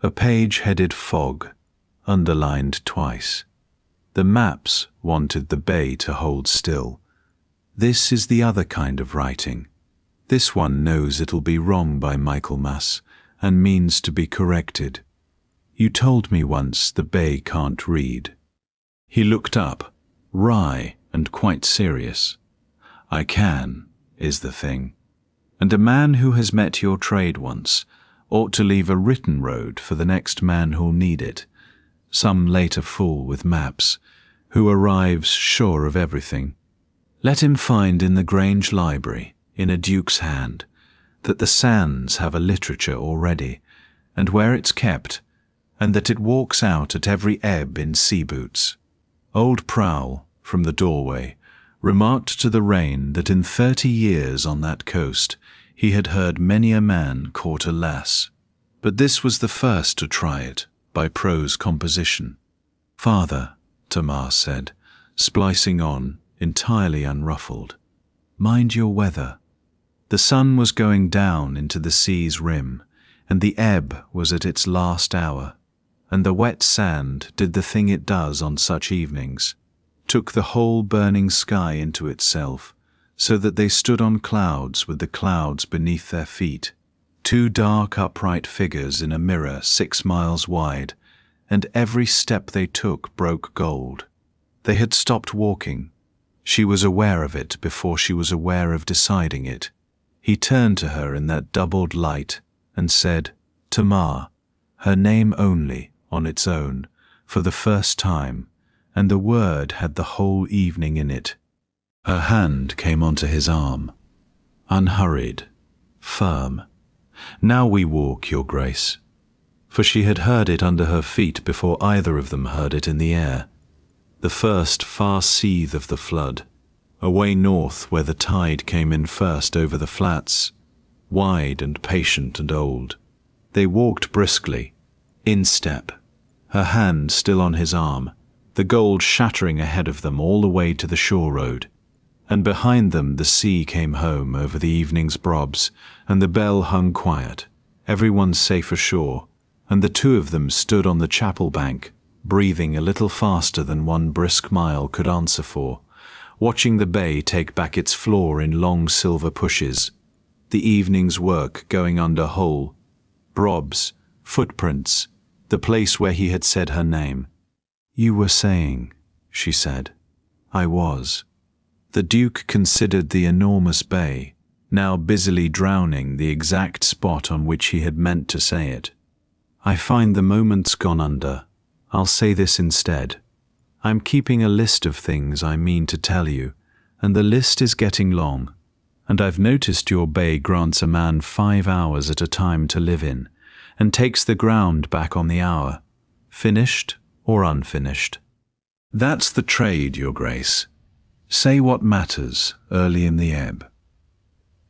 [SPEAKER 1] A page headed fog, underlined twice. The maps wanted the bay to hold still. This is the other kind of writing. This one knows it'll be wrong by Michaelmas and means to be corrected. You told me once the bay can't read. He looked up, wry and quite serious. "I can, is the thing. And a man who has met your trade once ought to leave a written road for the next man who'll need it, some later fool with maps, who arrives sure of everything. Let him find in the Grange library, in a duke's hand, that the sands have a literature already, and where it's kept, and that it walks out at every ebb in sea boots." Old Prowle, from the doorway, remarked to the rain that in 30 years on that coast he had heard many a man court a lass, but this was the first to try it by prose composition. "Father," Tamar said, splicing on, entirely unruffled, "mind your weather." The sun was going down into the sea's rim, and the ebb was at its last hour, and the wet sand did the thing it does on such evenings, took the whole burning sky into itself, so that they stood on clouds with the clouds beneath their feet, two dark upright figures in a mirror 6 miles wide, and every step they took broke gold. They had stopped walking. She was aware of it before she was aware of deciding it. He turned to her in that doubled light and said, "Tamar," her name only, on its own, for the first time, and the word had the whole evening in it. Her hand came onto his arm, unhurried, firm. "Now we walk, Your Grace." for she had heard it under her feet before either of them heard it in the air. The first far seethe of the flood, away north where the tide came in first over the flats, wide and patient and old. They walked briskly, in step, her hand still on his arm, the gold shattering ahead of them all the way to the shore road. And behind them the sea came home over the evening's Brobs, and the bell hung quiet, everyone safe ashore, and the two of them stood on the chapel bank, breathing a little faster than one brisk mile could answer for, watching the bay take back its floor in long silver pushes, the evening's work going under whole, Brobs, footprints, the place where he had said her name. "You were saying," she said. "I was." The Duke considered the enormous bay, now busily drowning the exact spot on which he had meant to say it. "I find the moment's gone under. I'll say this instead. I'm keeping a list of things I mean to tell you, and the list is getting long, and I've noticed your bay grants a man 5 hours at a time to live in, and takes the ground back on the hour, finished or unfinished. That's the trade, Your Grace. Say what matters early in the ebb."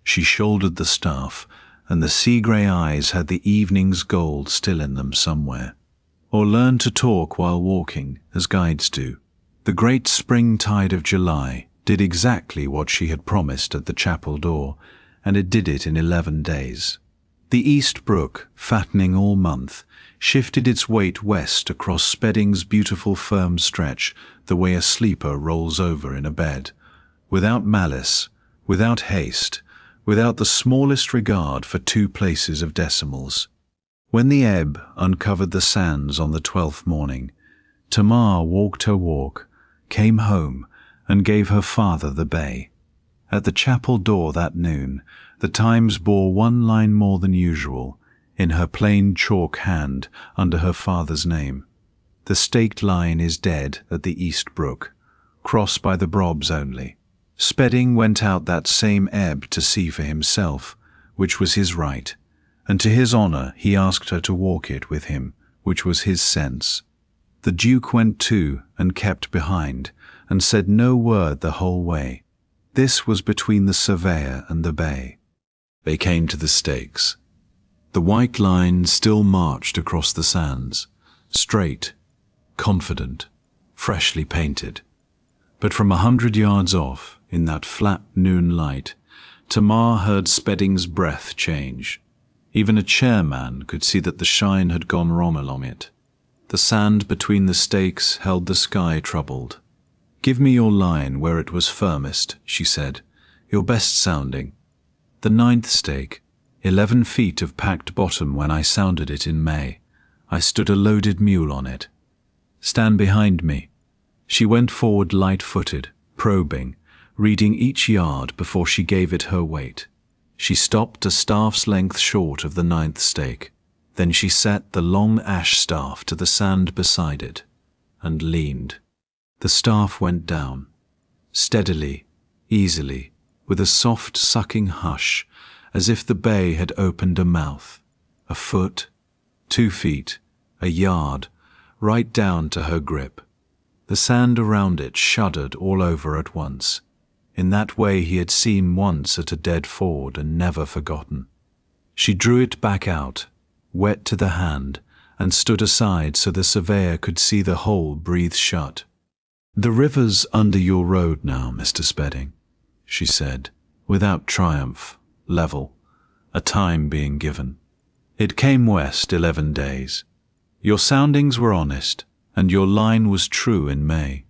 [SPEAKER 1] She shouldered the staff, and the sea-grey eyes had the evening's gold still in them somewhere. Or learn to talk while walking, as guides do. The great spring tide of July did exactly what she had promised at the chapel door, and it did it in 11 days. The East Brook, fattening all month, shifted its weight west across Spedding's beautiful firm stretch the way a sleeper rolls over in a bed, without malice, without haste, without the smallest regard for 2 places of decimals. When the ebb uncovered the sands on the 12th morning, Tamar walked her walk, came home, and gave her father the bay. At the chapel door that noon, the Times bore 1 line more than usual, in her plain chalk hand under her father's name. The staked line is dead at the East Brook, crossed by the Brobs only. Spedding went out that same ebb to see for himself, which was his right, and to his honour he asked her to walk it with him, which was his sense. The Duke went too, and kept behind, and said no word the whole way. This was between the surveyor and the bay. They came to the stakes. The white line still marched across the sands, straight, confident, freshly painted. But from 100 yards off, in that flat noon light, Tamar heard Spedding's breath change. Even a chairman could see that the shine had gone wrong along it. The sand between the stakes held the sky troubled. "Give me your line where it was firmest," she said, "your best sounding." "The 9th stake, 11 feet of packed bottom when I sounded it in May. I stood a loaded mule on it." "Stand behind me." She went forward light-footed, probing, reading each yard before she gave it her weight. She stopped a staff's length short of the 9th stake. Then she set the long ash staff to the sand beside it, and leaned. The staff went down, steadily, easily, with a soft sucking hush, as if the bay had opened a mouth. A foot, 2 feet, a yard, right down to her grip. The sand around it shuddered all over at once. In that way he had seen once at a dead ford and never forgotten. She drew it back out, wet to the hand, and stood aside so the surveyor could see the hole breathe shut. "The river's under your road now, Mr. Spedding," she said, without triumph, level, a time being given. "It came west 11 days. Your soundings were honest, and your line was true in May.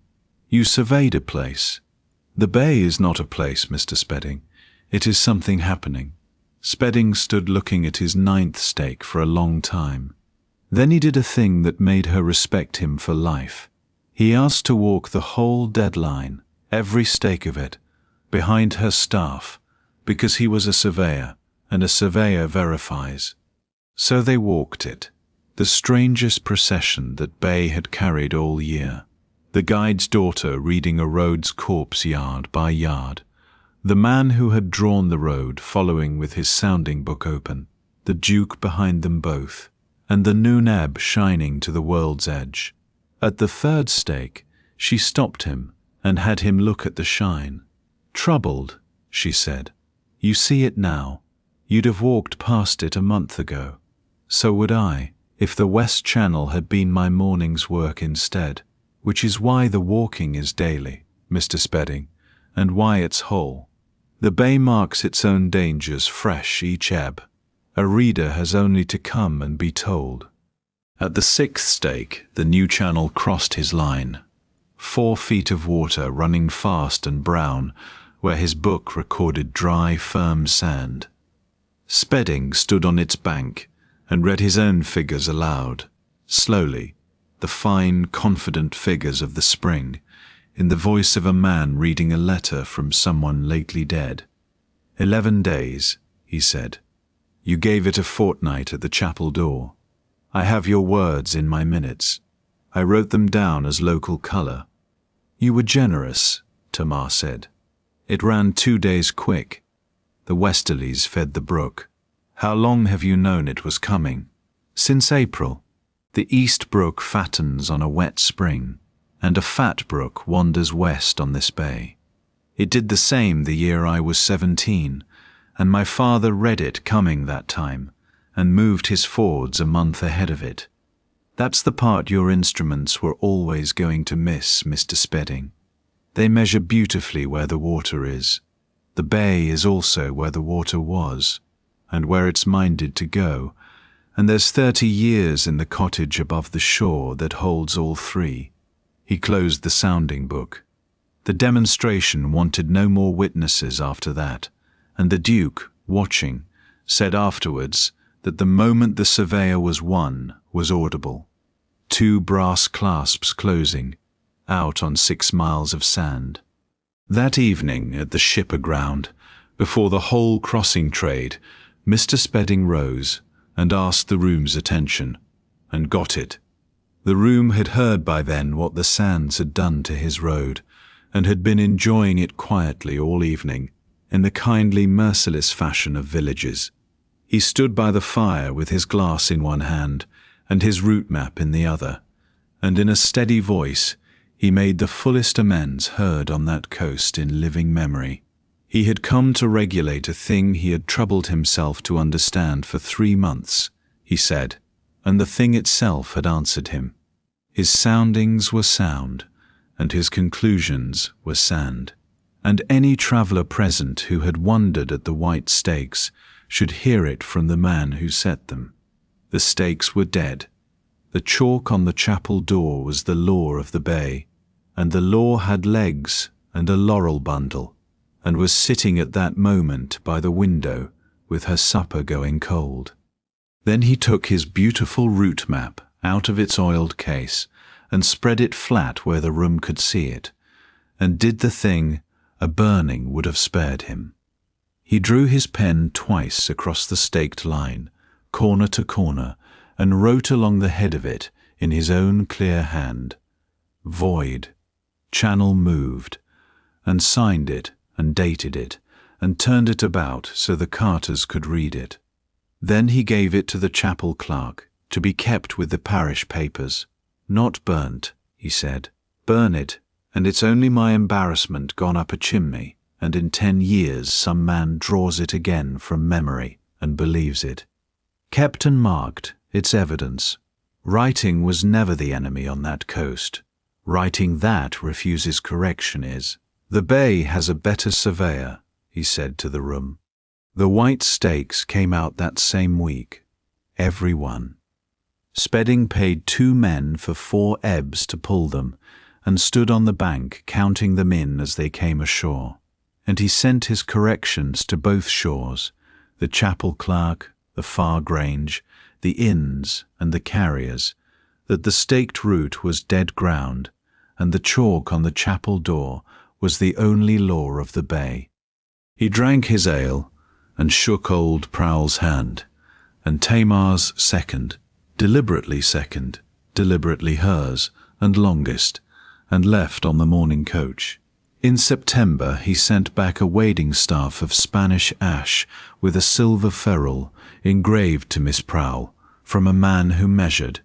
[SPEAKER 1] You surveyed a place. The bay is not a place, Mr. Spedding. It is something happening." Spedding stood looking at his 9th stake for a long time. Then he did a thing that made her respect him for life. He asked to walk the whole dead line, every stake of it, behind her staff, because he was a surveyor, and a surveyor verifies. So they walked it, the strangest procession that Bay had carried all year. The guide's daughter reading a road's corpse yard by yard, the man who had drawn the road following with his sounding book open, the Duke behind them both, and the noon ebb shining to the world's edge. At the third stake, she stopped him and had him look at the shine. "Troubled," she said. "You see it now. You'd have walked past it a month ago. So would I, if the West Channel had been my morning's work instead, which is why the walking is daily, Mr. Spedding, and why it's whole. The bay marks its own dangers fresh each ebb. A reader has only to come and be told." At the sixth stake, the new channel crossed his line. 4 feet of water running fast and brown, where his book recorded dry, firm sand. Spedding stood on its bank and read his own figures aloud, slowly, the fine, confident figures of the spring, in the voice of a man reading a letter from someone lately dead. 11 days, he said. You gave it a fortnight at the chapel door. I have your words in my minutes. I wrote them down as local colour. You were generous, Tamar said. It ran 2 days quick. The westerlies fed the brook. How long have you known it was coming? Since April. The east brook fattens on a wet spring, and a fat brook wanders west on this bay. It did the same the year I was 17, and my father read it coming that time, and moved his fords a month ahead of it. That's the part your instruments were always going to miss, Mr. Spedding. They measure beautifully where the water is. The bay is also where the water was, and where it's minded to go, and there's 30 years in the cottage above the shore that holds all three. He closed the sounding book. The demonstration wanted no more witnesses after that, and the Duke, watching, said afterwards that the moment the surveyor was won was audible. 2 brass clasps closing, out on 6 miles of sand. That evening at the ship aground, before the whole crossing trade, Mr. Spedding rose and asked the room's attention, and got it. The room had heard by then what the sands had done to his road, and had been enjoying it quietly all evening, in the kindly, merciless fashion of villages. He stood by the fire with his glass in one hand and his route map in the other, and in a steady voice he made the fullest amends heard on that coast in living memory. He had come to regulate a thing he had troubled himself to understand for 3 months, he said, and the thing itself had answered him. His soundings were sound, and his conclusions were sand, and any traveller present who had wondered at the white stakes should hear it from the man who set them. The stakes were dead. The chalk on the chapel door was the law of the bay, and the law had legs and a laurel bundle, and was sitting at that moment by the window with her supper going cold. Then he took his beautiful route map out of its oiled case and spread it flat where the room could see it, and did the thing a burning would have spared him. He drew his pen twice across the staked line, corner to corner, and wrote along the head of it in his own clear hand, "Void, channel moved," and signed it and dated it, and turned it about so the carters could read it. Then he gave it to the chapel clerk, to be kept with the parish papers. "Not burnt," he said. "Burn it, and it's only my embarrassment gone up a chimney, and in 10 years some man draws it again from memory and believes it. Kept and marked, it's evidence. Writing was never the enemy on that coast. Writing that refuses correction is. The bay has a better surveyor," he said to the room. The white stakes came out that same week, every one. Spedding paid 2 men for 4 ebbs to pull them, and stood on the bank counting them in as they came ashore. And he sent his corrections to both shores, the chapel clerk, the far grange, the inns and the carriers, that the staked route was dead ground, and the chalk on the chapel door was the only law of the bay. He drank his ale, and shook old Prowle's hand, and Tamar's second, deliberately hers, and longest, and left on the morning coach. In September he sent back a wading staff of Spanish ash with a silver ferrule engraved to Miss Prowle, from a man who measured.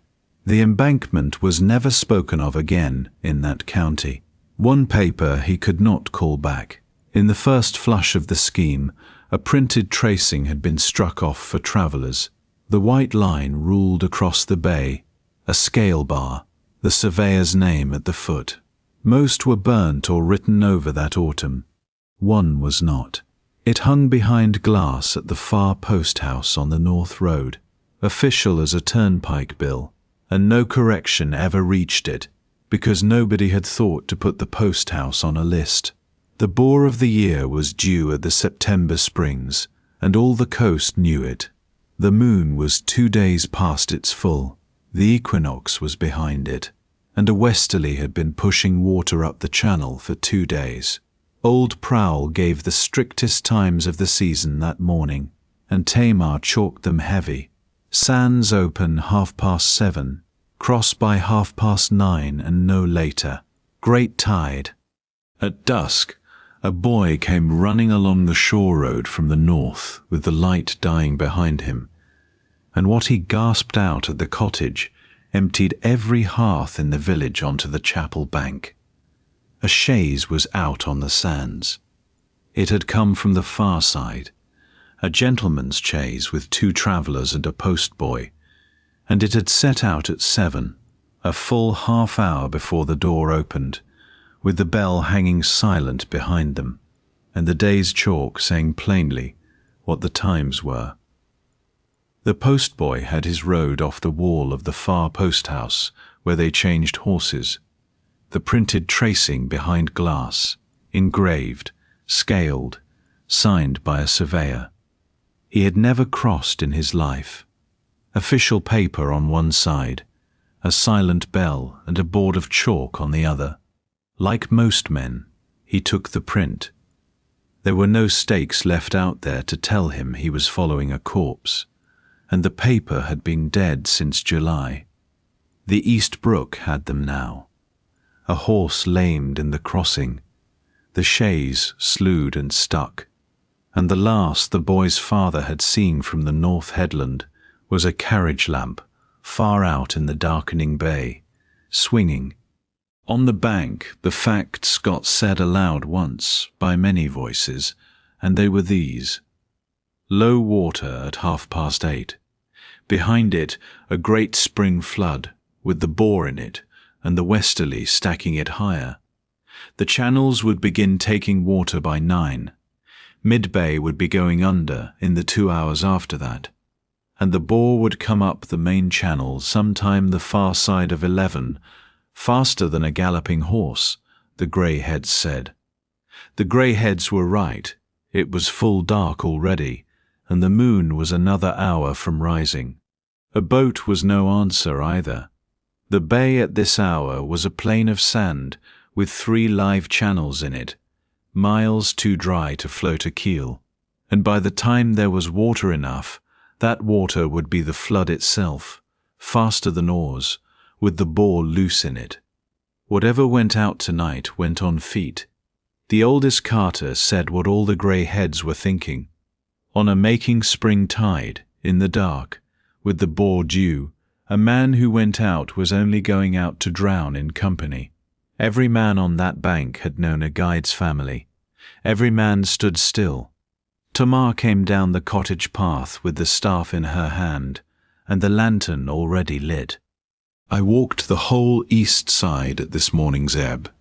[SPEAKER 1] The embankment was never spoken of again in that county. One paper he could not call back. In the first flush of the scheme, a printed tracing had been struck off for travellers. The white line ruled across the bay, a scale bar, the surveyor's name at the foot. Most were burnt or written over that autumn. One was not. It hung behind glass at the far post house on the North Road, official as a turnpike bill, and no correction ever reached it, because nobody had thought to put the post house on a list. The bore of the year was due at the September springs, and all the coast knew it. The moon was 2 days past its full, the equinox was behind it, and a westerly had been pushing water up the channel for 2 days. Old Prowle gave the strictest times of the season that morning, and Tamar chalked them heavy. Sands open 7:30, cross by 9:30 and no later. Great tide. At dusk, a boy came running along the shore road from the north with the light dying behind him, and what he gasped out at the cottage emptied every hearth in the village onto the chapel bank. A chaise was out on the sands. It had come from the far side, a gentleman's chaise with 2 travellers and a postboy, and it had set out at 7, a full half-hour before the door opened, with the bell hanging silent behind them, and the day's chalk saying plainly what the times were. The postboy had his road off the wall of the far post-house where they changed horses, the printed tracing behind glass, engraved, scaled, signed by a surveyor. He had never crossed in his life. Official paper on one side, a silent bell and a board of chalk on the other. Like most men, he took the print. There were no stakes left out there to tell him he was following a corpse, and the paper had been dead since July. The East Brook had them now. A horse lamed in the crossing, the chaise slewed and stuck, and the last the boy's father had seen from the North Headland was a carriage lamp far out in the darkening bay, swinging. On the bank the facts got said aloud once by many voices, and they were these. Low water at 8:30. Behind it a great spring flood, with the bore in it, and the westerly stacking it higher. The channels would begin taking water by 9. Mid-bay would be going under in the 2 hours after that, and the bore would come up the main channel sometime the far side of 11, faster than a galloping horse, the grey heads said. The grey heads were right. It was full dark already, and the moon was another hour from rising. A boat was no answer either. The bay at this hour was a plain of sand with 3 live channels in it, miles too dry to float a keel, and by the time there was water enough, that water would be the flood itself, faster than oars, with the bore loose in it. Whatever went out tonight went on feet. The oldest carter said what all the grey heads were thinking. On a making spring tide, in the dark, with the bore due, a man who went out was only going out to drown in company. Every man on that bank had known a guide's family. Every man stood still. Tamar came down the cottage path with the staff in her hand, and the lantern already lit. I walked the whole east side at this morning's ebb,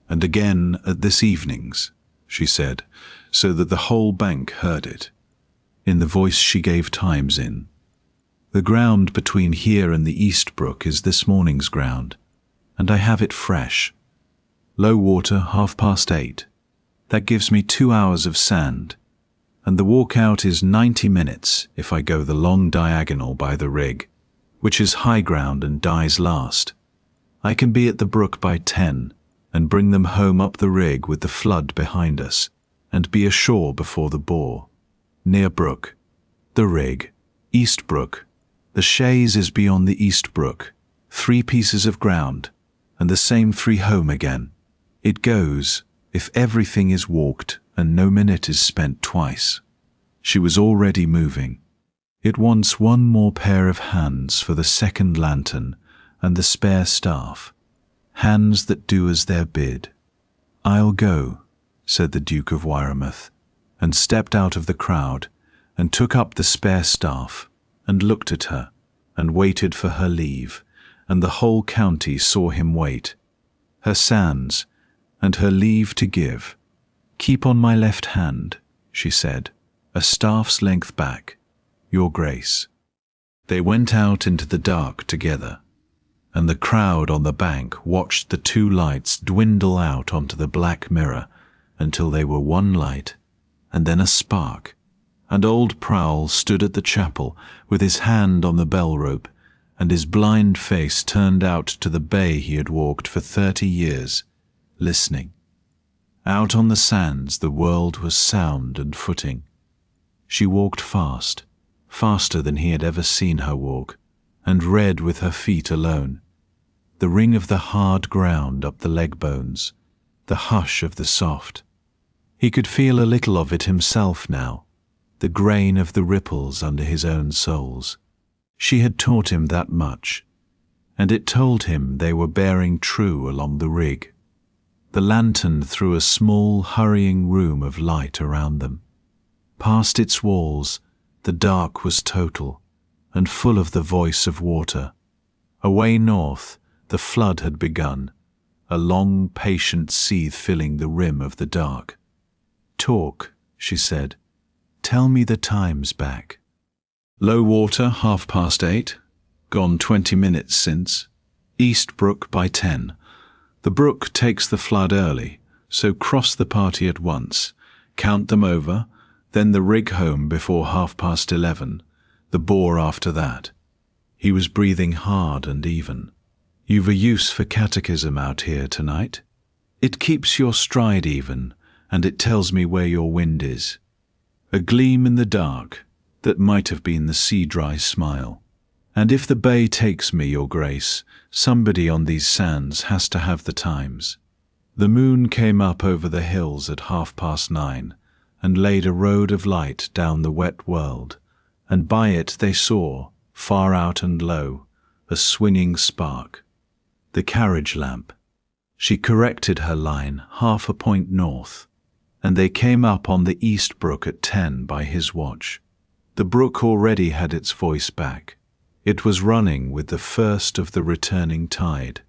[SPEAKER 1] and again at this evening's, she said, so that the whole bank heard it, in the voice she gave times in. The ground between here and the East Brook is this morning's ground, and I have it fresh. Low water 8:30. That gives me 2 hours of sand, and the walk out is 90 minutes if I go the long diagonal by the rig, which is high ground and dies last. I can be at the brook by 10 and bring them home up the rig with the flood behind us, and be ashore before the bore. Near brook. The rig. East Brook. The chaise is beyond the East Brook. 3 pieces of ground, and the same 3 home again. It goes, if everything is walked and no minute is spent twice. She was already moving. It wants one more pair of hands for the second lantern and the spare staff, hands that do as they're bid. I'll go, said the Duke of Wyremouth, and stepped out of the crowd and took up the spare staff and looked at her and waited for her leave, and the whole county saw him wait. Her sands and her leave to give. Keep on my left hand, she said, a staff's length back, your grace. They went out into the dark together, and the crowd on the bank watched the two lights dwindle out onto the black mirror until they were one light and then a spark, and old Prowle stood at the chapel with his hand on the bell rope and his blind face turned out to the bay he had walked for 30 years, listening. Out on the sands the world was sound and footing. She walked fast, faster than he had ever seen her walk, and read with her feet alone. The ring of the hard ground up the leg bones, the hush of the soft. He could feel a little of it himself now, the grain of the ripples under his own soles. She had taught him that much, and it told him they were bearing true along the rig. The lantern threw a small, hurrying room of light around them. Past its walls, the dark was total, and full of the voice of water. Away north, the flood had begun, a long, patient seethe filling the rim of the dark. Talk, she said. Tell me the times back. Low water 8:30, gone 20 minutes since. East Brook by 10. The brook takes the flood early, so cross the party at once. Count them over, then the rig home before 11:30, the bore after that. He was breathing hard and even. You've a use for catechism out here tonight. It keeps your stride even, and it tells me where your wind is. A gleam in the dark that might have been the sea-dry smile. And if the bay takes me, your grace, somebody on these sands has to have the times. The moon came up over the hills at 9:30 and laid a road of light down the wet world, and by it they saw, far out and low, a swinging spark. The carriage lamp. She corrected her line 1/2 a point north, and they came up on the East Brook at 10 by his watch. The brook already had its voice back. It was running with the first of the returning tide.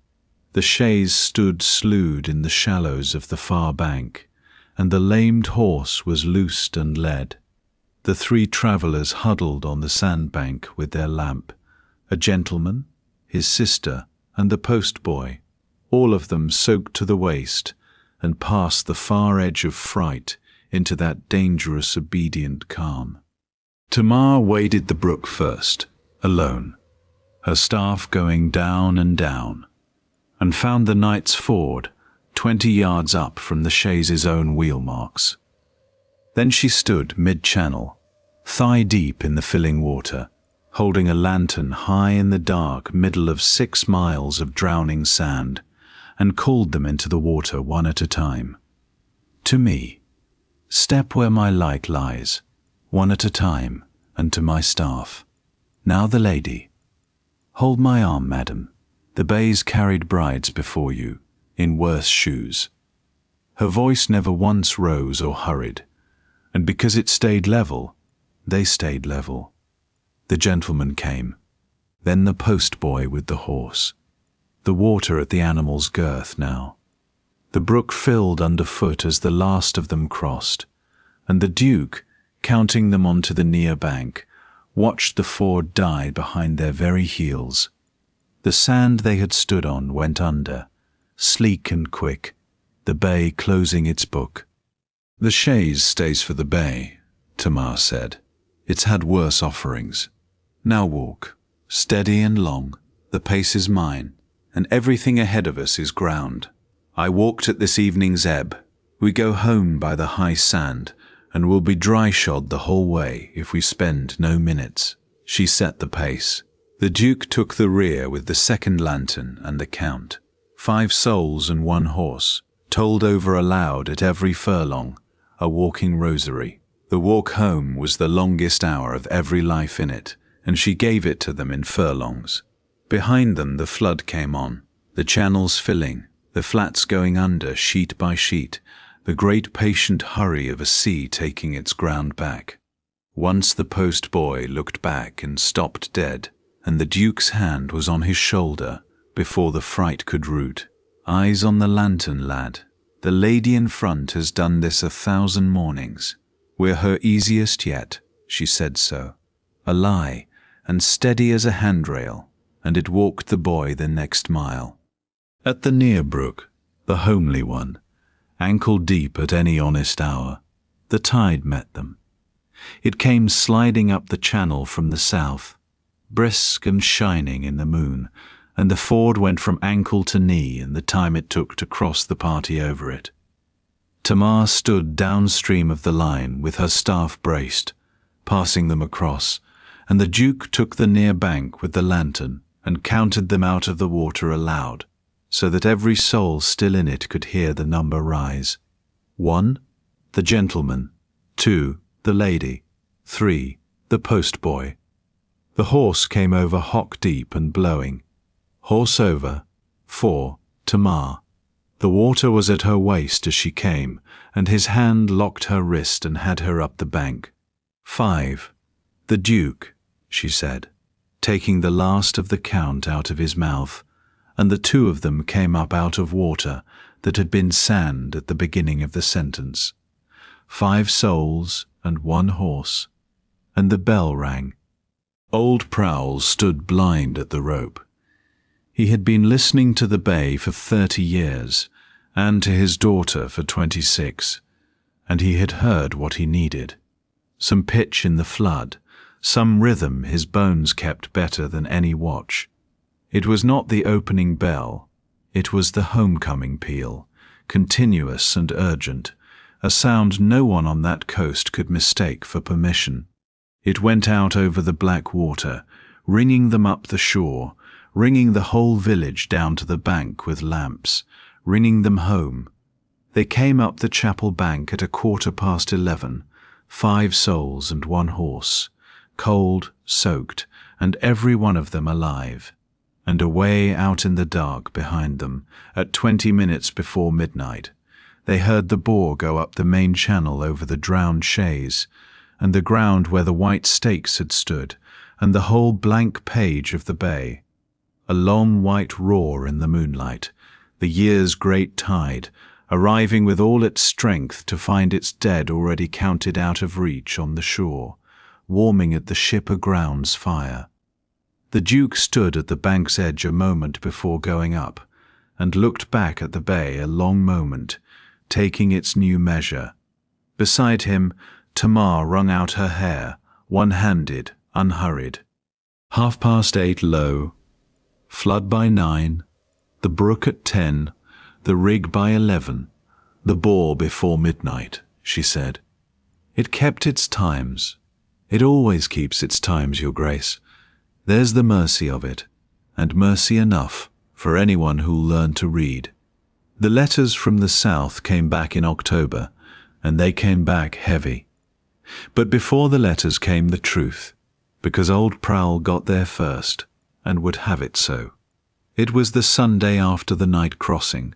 [SPEAKER 1] The chaise stood slewed in the shallows of the far bank, and the lamed horse was loosed and led. The 3 travellers huddled on the sandbank with their lamp, a gentleman, his sister, and the postboy, all of them soaked to the waist, and past the far edge of fright into that dangerous obedient calm. Tamar waded the brook first, alone, her staff going down, and found the Knight's Ford 20 yards up from the chaise's own wheel marks. Then she stood mid-channel, thigh-deep in the filling water, holding a lantern high in the dark middle of 6 miles of drowning sand, and called them into the water one at a time. To me, step where my light lies, one at a time, and to my staff. Now the lady. Hold my arm, madam. The bays carried brides before you, in worse shoes. Her voice never once rose or hurried, and because it stayed level, they stayed level. The gentleman came, then the postboy with the horse. The water at the animal's girth now. The brook filled underfoot as the last of them crossed, and the Duke, counting them onto the near bank, watched the ford die behind their very heels. The sand they had stood on went under, sleek and quick, the bay closing its book. The chaise stays for the bay, Tamar said. It's had worse offerings. Now walk, steady and long, the pace is mine, and everything ahead of us is ground. I walked at this evening's ebb. We go home by the high sand, and will be dry-shod the whole way if we spend no minutes. She set the pace. The Duke took the rear with the second lantern and the count. 5 souls and 1 horse, told over aloud at every furlong, a walking rosary. The walk home was the longest hour of every life in it, and she gave it to them in furlongs. Behind them the flood came on, the channels filling, the flats going under sheet by sheet, the great patient hurry of a sea taking its ground back. Once the post-boy looked back and stopped dead, and the Duke's hand was on his shoulder before the fright could root. Eyes on the lantern, lad. The lady in front has done this 1,000 mornings. We're her easiest yet, she said so. A lie, and steady as a handrail, and it walked the boy the next mile. At the near brook, the homely one, ankle deep at any honest hour, the tide met them. It came sliding up the channel from the south, brisk and shining in the moon, and the ford went from ankle to knee in the time it took to cross the party over it. Tamar stood downstream of the line with her staff braced, passing them across, and the Duke took the near bank with the lantern and counted them out of the water aloud, so that every soul still in it could hear the number rise. 1, the gentleman. 2, the lady. 3, the postboy. The horse came over hock deep and blowing. Horse over. 4, Tamar. The water was at her waist as she came, and his hand locked her wrist and had her up the bank. 5, the Duke, she said, taking the last of the count out of his mouth, and the two of them came up out of water that had been sand at the beginning of the sentence. 5 souls and 1 horse, and the bell rang. Old Prowle stood blind at the rope. He had been listening to the bay for 30 years, and to his daughter for 26, and he had heard what he needed. Some pitch in the flood, some rhythm his bones kept better than any watch. It was not the opening bell, it was the homecoming peal, continuous and urgent, a sound no one on that coast could mistake for permission. It went out over the black water, ringing them up the shore, ringing the whole village down to the bank with lamps, ringing them home. They came up the chapel bank at 11:15, 5 souls and 1 horse, cold, soaked, and every one of them alive. And away out in the dark behind them, at 20 minutes before midnight, they heard the bore go up the main channel over the drowned chaise, and the ground where the white stakes had stood, and the whole blank page of the bay. A long white roar in the moonlight, the year's great tide, arriving with all its strength to find its dead already counted out of reach on the shore, warming at the ship aground's fire. The Duke stood at the bank's edge a moment before going up, and looked back at the bay a long moment, taking its new measure. Beside him, Tamar wrung out her hair, one-handed, unhurried. 8:30 low, flood by 9, the brook at 10, the rig by 11, the bore before midnight, she said. It kept its times. It always keeps its times, Your Grace. There's the mercy of it, and mercy enough for anyone who'll learn to read. The letters from the south came back in October, and they came back heavy. But before the letters came the truth, because old Prowle got there first, and would have it so. It was the Sunday after the night crossing.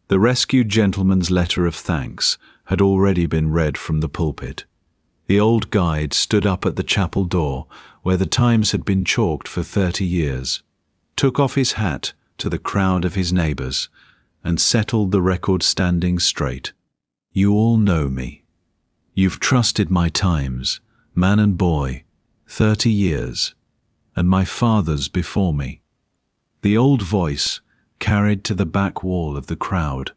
[SPEAKER 1] The rescued gentleman's letter of thanks had already been read from the pulpit. The old guide stood up at the chapel door, where the Times had been chalked for 30 years, took off his hat to the crowd of his neighbours, and settled the record standing straight. You all know me. You've trusted my Times, man and boy, 30 years, and my father's before me. The old voice carried to the back wall of the crowd.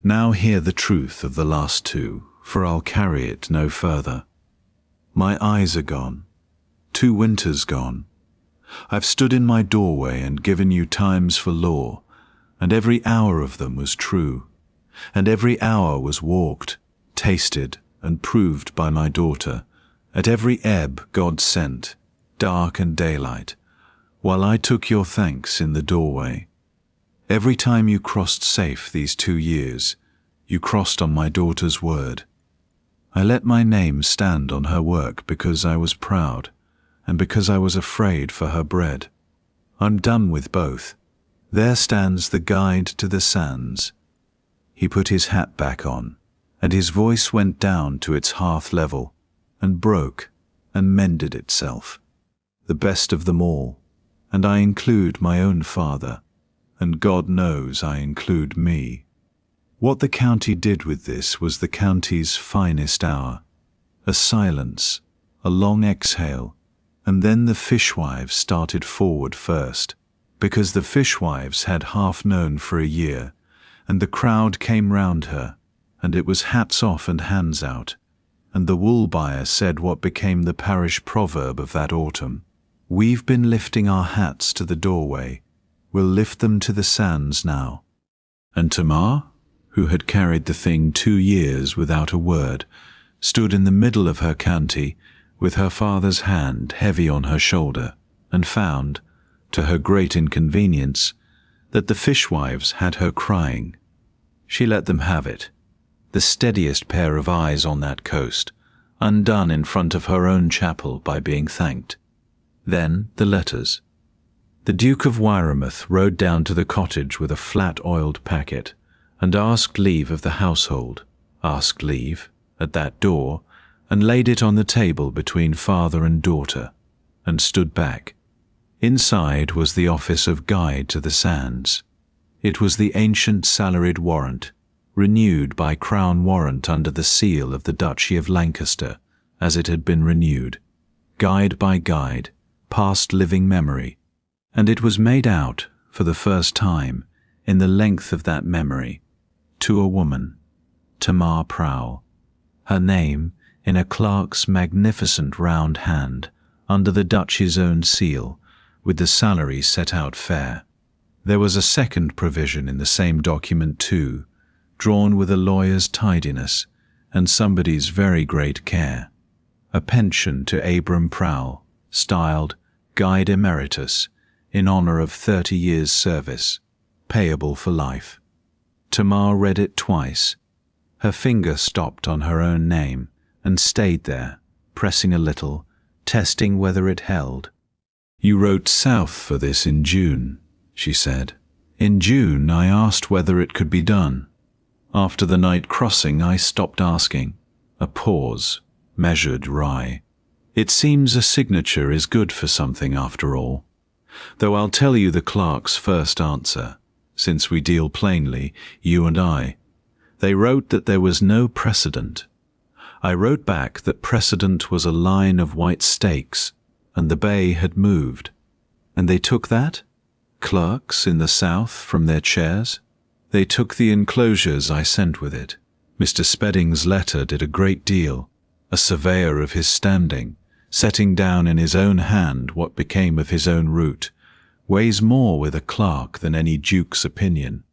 [SPEAKER 1] Now hear the truth of the last 2, for I'll carry it no further. My eyes are gone, 2 winters gone. I've stood in my doorway and given you Times for law, and every hour of them was true, and every hour was walked, tasted, and proved by my daughter, at every ebb God sent, dark and daylight, while I took your thanks in the doorway. Every time you crossed safe these 2 years, you crossed on my daughter's word. I let my name stand on her work because I was proud, and because I was afraid for her bread. I'm done with both. There stands the guide to the sands." He put his hat back on, and his voice went down to its hearth level, and broke, and mended itself. The best of them all, and I include my own father, and God knows I include me. What the county did with this was the county's finest hour. A silence, a long exhale, and then the fishwives started forward first, because the fishwives had half known for a year, and the crowd came round her, and it was hats off and hands out, and the wool buyer said what became the parish proverb of that autumn: "We've been lifting our hats to the doorway, we'll lift them to the sands now." And Tamar, who had carried the thing 2 years without a word, stood in the middle of her county with her father's hand heavy on her shoulder, and found, to her great inconvenience, that the fishwives had her crying. She let them have it, the steadiest pair of eyes on that coast, undone in front of her own chapel by being thanked. Then the letters. The Duke of Wyremouth rode down to the cottage with a flat-oiled packet, and asked leave of the household, asked leave, at that door, and laid it on the table between father and daughter, and stood back. Inside was the office of guide to the sands. It was the ancient salaried warrant, renewed by Crown Warrant under the seal of the Duchy of Lancaster, as it had been renewed, guide by guide, past living memory, and it was made out, for the first time, in the length of that memory, to a woman, Tamar Prowle, her name in a clerk's magnificent round hand, under the Duchy's own seal, with the salary set out fair. There was a second provision in the same document too, drawn with a lawyer's tidiness and somebody's very great care, a pension to Abram Prowle, styled Guide Emeritus, in honour of 30 years' service, payable for life. Tamar read it twice. Her finger stopped on her own name and stayed there, pressing a little, testing whether it held. "You wrote south for this in June," she said. "In June I asked whether it could be done. After the night crossing I stopped asking." A pause, measured wry. "It seems a signature is good for something after all. Though I'll tell you the clerk's first answer, since we deal plainly, you and I. They wrote that there was no precedent. I wrote back that precedent was a line of white stakes, and the bay had moved. And they took that? Clerks in the south from their chairs? They took the enclosures I sent with it. Mr. Spedding's letter did a great deal, a surveyor of his standing, setting down in his own hand what became of his own route, weighs more with a clerk than any duke's opinion.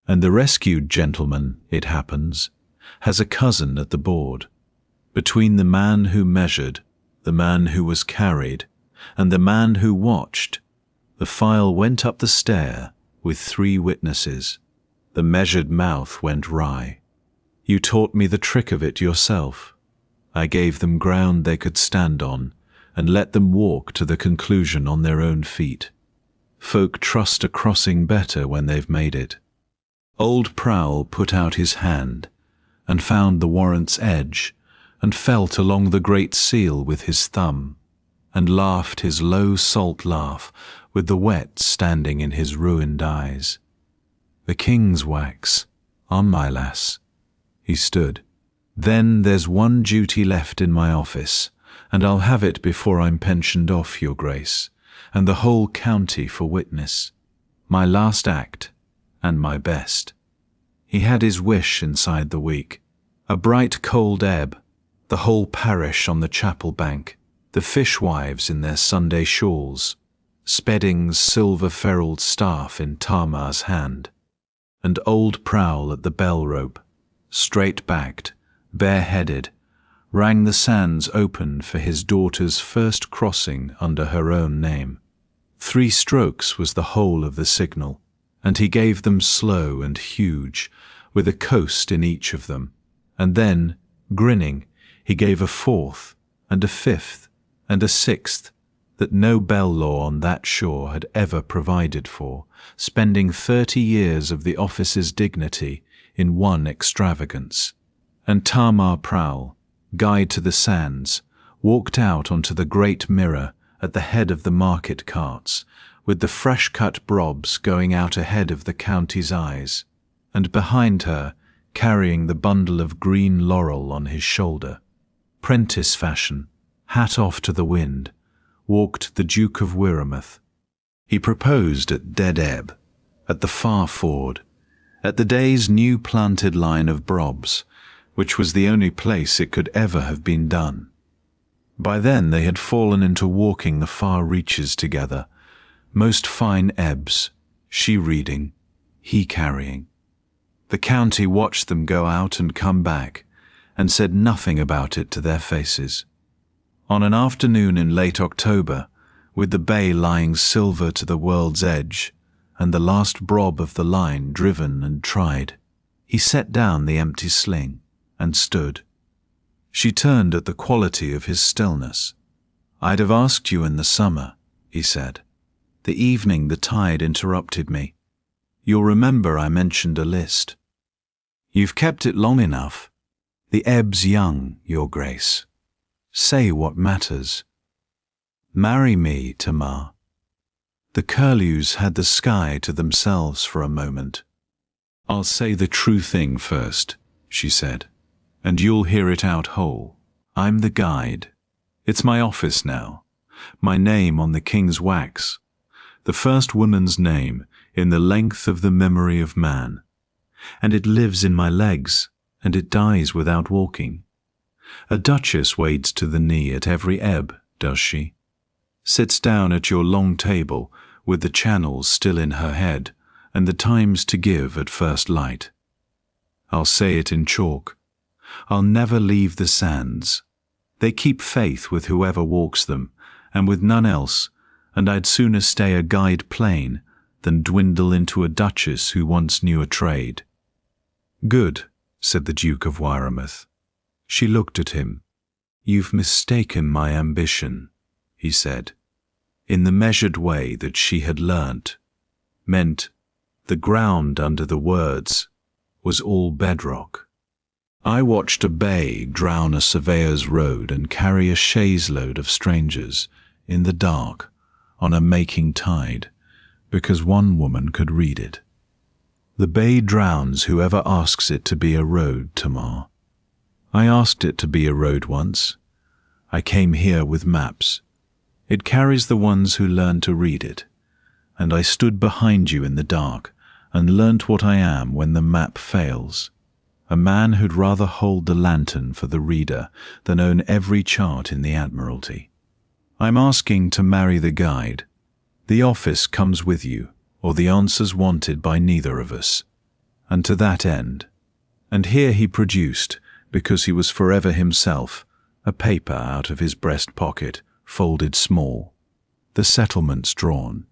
[SPEAKER 1] And the rescued gentleman, it happens, has a cousin at the board. Between the man who measured, the man who was carried, and the man who watched, the file went up the stair with 3 witnesses. The measured mouth went wry. You taught me the trick of it yourself. I gave them ground they could stand on, and let them walk to the conclusion on their own feet. Folk trust a crossing better when they've made it. Old Prowle put out his hand, and found the warrant's edge, and felt along the great seal with his thumb, and laughed his low salt laugh with the wet standing in his ruined eyes. "The king's wax, on my lass." He stood. "Then there's one duty left in my office, and I'll have it before I'm pensioned off, your grace, and the whole county for witness. My last act, and my best." He had his wish inside the week. A bright cold ebb, the whole parish on the chapel bank, the fishwives in their Sunday shawls, Spedding's silver-ferruled staff in Tamar's hand, and old Prowle at the bell rope, straight-backed, bareheaded, rang the sands open for his daughter's first crossing under her own name. 3 strokes was the whole of the signal, and he gave them slow and huge, with a coast in each of them, and then, grinning, He gave a fourth, and a fifth, and a sixth, that no bell law on that shore had ever provided for, spending 30 years of the office's dignity in one extravagance. And Tamar Prowle, guide to the sands, walked out onto the great mirror at the head of the market carts, with the fresh-cut Brobs going out ahead of the county's eyes, and behind her, carrying the bundle of green laurel on his shoulder. Prentice fashion, hat off to the wind, walked the Duke of Wyremouth. He proposed at dead ebb, at the far ford, at the day's new planted line of Brobs, which was the only place it could ever have been done. By then they had fallen into walking the far reaches together, most fine ebbs, she reading, he carrying. The county watched them go out and come back, and said nothing about it to their faces. On an afternoon in late October, with the bay lying silver to the world's edge, and the last Brob of the line driven and tried, he set down the empty sling and stood. She turned at the quality of his stillness. "I'd have asked you in the summer," he said. "The evening the tide interrupted me. You'll remember I mentioned a list. You've kept it long enough. The ebb's young, Your Grace. Say what matters. Marry me, Tamar." The curlews had the sky to themselves for a moment. "I'll say the true thing first," she said, "and you'll hear it out whole. I'm the guide. It's my office now, my name on the king's wax, the first woman's name in the length of the memory of man, and it lives in my legs, and it dies without walking. A duchess wades to the knee at every ebb, does she? Sits down at your long table with the channels still in her head and the times to give at first light. I'll say it in chalk. I'll never leave the sands. They keep faith with whoever walks them, and with none else, and I'd sooner stay a guide plain than dwindle into a duchess who once knew a trade." "Good," said the Duke of Wyremouth. She looked at him. "You've mistaken my ambition," he said, in the measured way that she had learnt, meant the ground under the words was all bedrock. "I watched a bay drown a surveyor's road and carry a chaise load of strangers, in the dark, on a making tide, because one woman could read it. The bay drowns whoever asks it to be a road, Tamar. I asked it to be a road once. I came here with maps. It carries the ones who learn to read it, and I stood behind you in the dark and learnt what I am when the map fails. A man who'd rather hold the lantern for the reader than own every chart in the Admiralty. I'm asking to marry the guide. The office comes with you, or the answers wanted by neither of us. And to that end," and here he produced, because he was forever himself, a paper out of his breast pocket, folded small. "The settlement's drawn.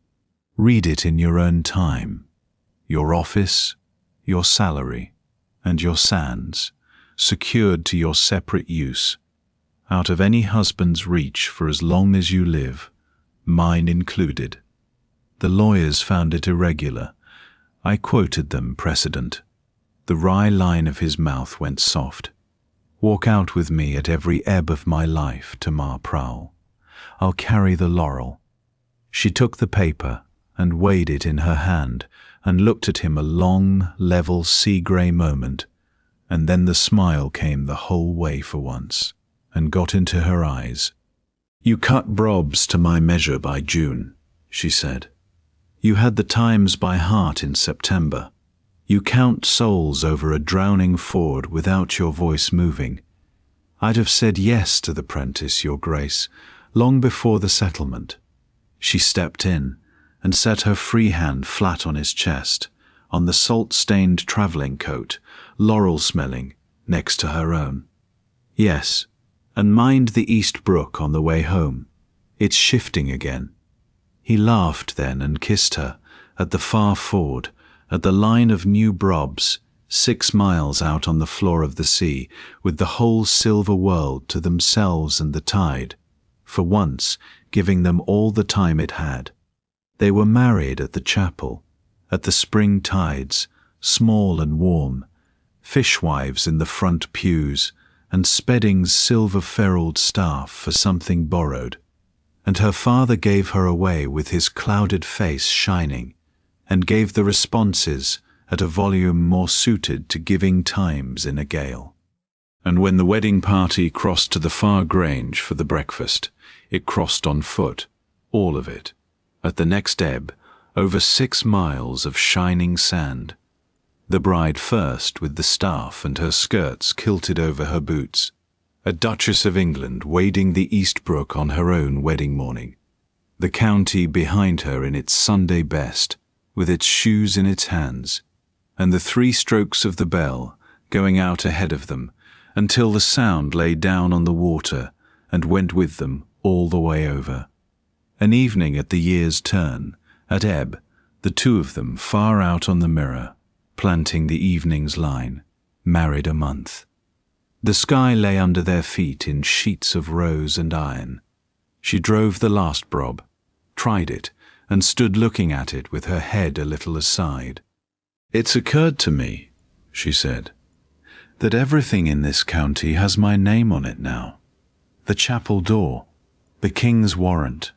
[SPEAKER 1] Read it in your own time. Your office, your salary, and your sands, secured to your separate use, out of any husband's reach for as long as you live, mine included." The lawyers found it irregular. I quoted them precedent. The wry line of his mouth went soft. "Walk out with me at every ebb of my life, Tamar Prowle. I'll carry the laurel." She took the paper and weighed it in her hand and looked at him a long, level, sea-grey moment, and then the smile came the whole way for once, and got into her eyes. "You cut Brobs to my measure by June," she said. "You had the times by heart in September. You count souls over a drowning ford without your voice moving. I'd have said yes to the prentice, Your Grace, long before the settlement." She stepped in and set her free hand flat on his chest, on the salt-stained travelling coat, laurel-smelling, next to her own. "Yes, and mind the East Brook on the way home. It's shifting again." He laughed then and kissed her, at the far ford, at the line of new Brobs, 6 miles out on the floor of the sea, with the whole silver world to themselves and the tide, for once giving them all the time it had. They were married at the chapel, at the spring tides, small and warm, fishwives in the front pews, and Spedding's silver-ferruled staff for something borrowed, and her father gave her away with his clouded face shining, and gave the responses at a volume more suited to giving times in a gale. And when the wedding party crossed to the far grange for the breakfast, it crossed on foot, all of it, at the next ebb, over 6 miles of shining sand. The bride first with the staff and her skirts kilted over her boots, a Duchess of England wading the East Brook on her own wedding morning, the county behind her in its Sunday best, with its shoes in its hands, and the 3 strokes of the bell going out ahead of them until the sound lay down on the water and went with them all the way over. An evening at the year's turn, at ebb, the 2 of them far out on the mirror, planting the evening's line, married a month. The sky lay under their feet in sheets of rose and iron. She drove the last Brob, tried it, and stood looking at it with her head a little aside. "It's occurred to me," she said, "that everything in this county has my name on it now. The chapel door, the King's Warrant,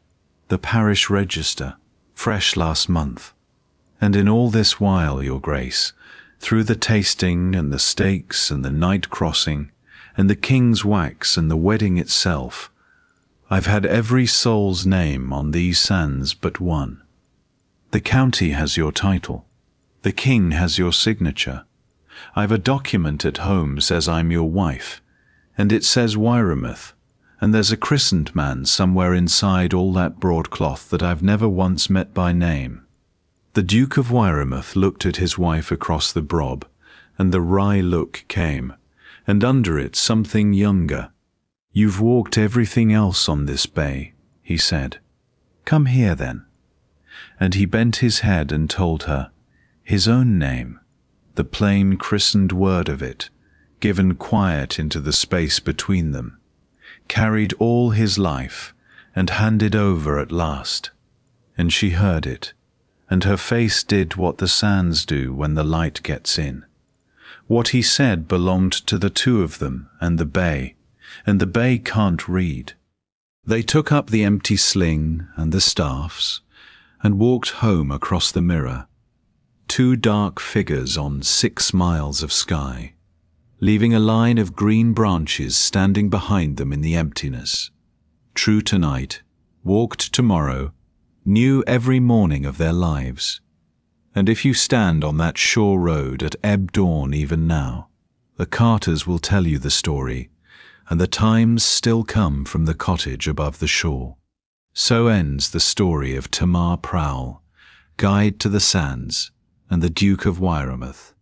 [SPEAKER 1] the parish register, fresh last month. And in all this while, Your Grace, through the tasting and the stakes and the night crossing and the King's wax and the wedding itself, I've had every soul's name on these sands but one. The county has your title. The King has your signature. I've a document at home says I'm your wife, and it says Wyremouth, and there's a christened man somewhere inside all that broadcloth that I've never once met by name." The Duke of Wyremouth looked at his wife across the Brob, and the wry look came, and under it something younger. "You've walked everything else on this bay," he said. "Come here, then." And he bent his head and told her his own name, the plain christened word of it, given quiet into the space between them, carried all his life, and handed over at last. And she heard it, and her face did what the sands do when the light gets in. What he said belonged to the 2 of them and the bay can't read. They took up the empty sling and the staffs, and walked home across the mirror, 2 dark figures on 6 miles of sky, leaving a line of green branches standing behind them in the emptiness. True tonight, walked tomorrow, knew every morning of their lives. And if you stand on that shore road at ebb dawn even now, the carters will tell you the story, and the times still come from the cottage above the shore. So ends the story of Tamar Prowle, guide to the sands, and the Duke of Wyremouth,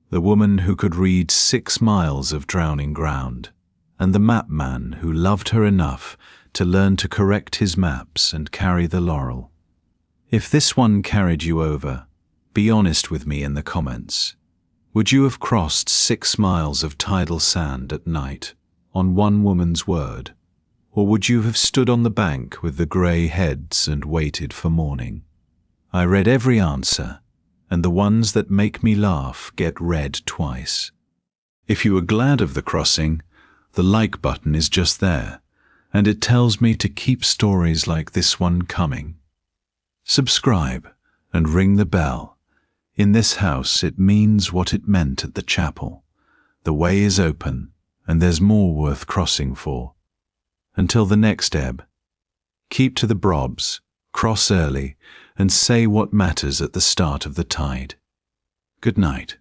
[SPEAKER 1] the woman who could read 6 miles of drowning ground, and the map man who loved her enough to learn to correct his maps and carry the laurel. If this one carried you over, be honest with me in the comments. Would you have crossed 6 miles of tidal sand at night on one woman's word, or would you have stood on the bank with the grey heads and waited for morning? I read every answer, and the ones that make me laugh get read twice. If you are glad of the crossing, the like button is just there, and it tells me to keep stories like this one coming. Subscribe and ring the bell. In this house it means what it meant at the chapel. The way is open, and there's more worth crossing for. Until the next ebb, keep to the Brobs, cross early, and say what matters at the start of the tide. Good night.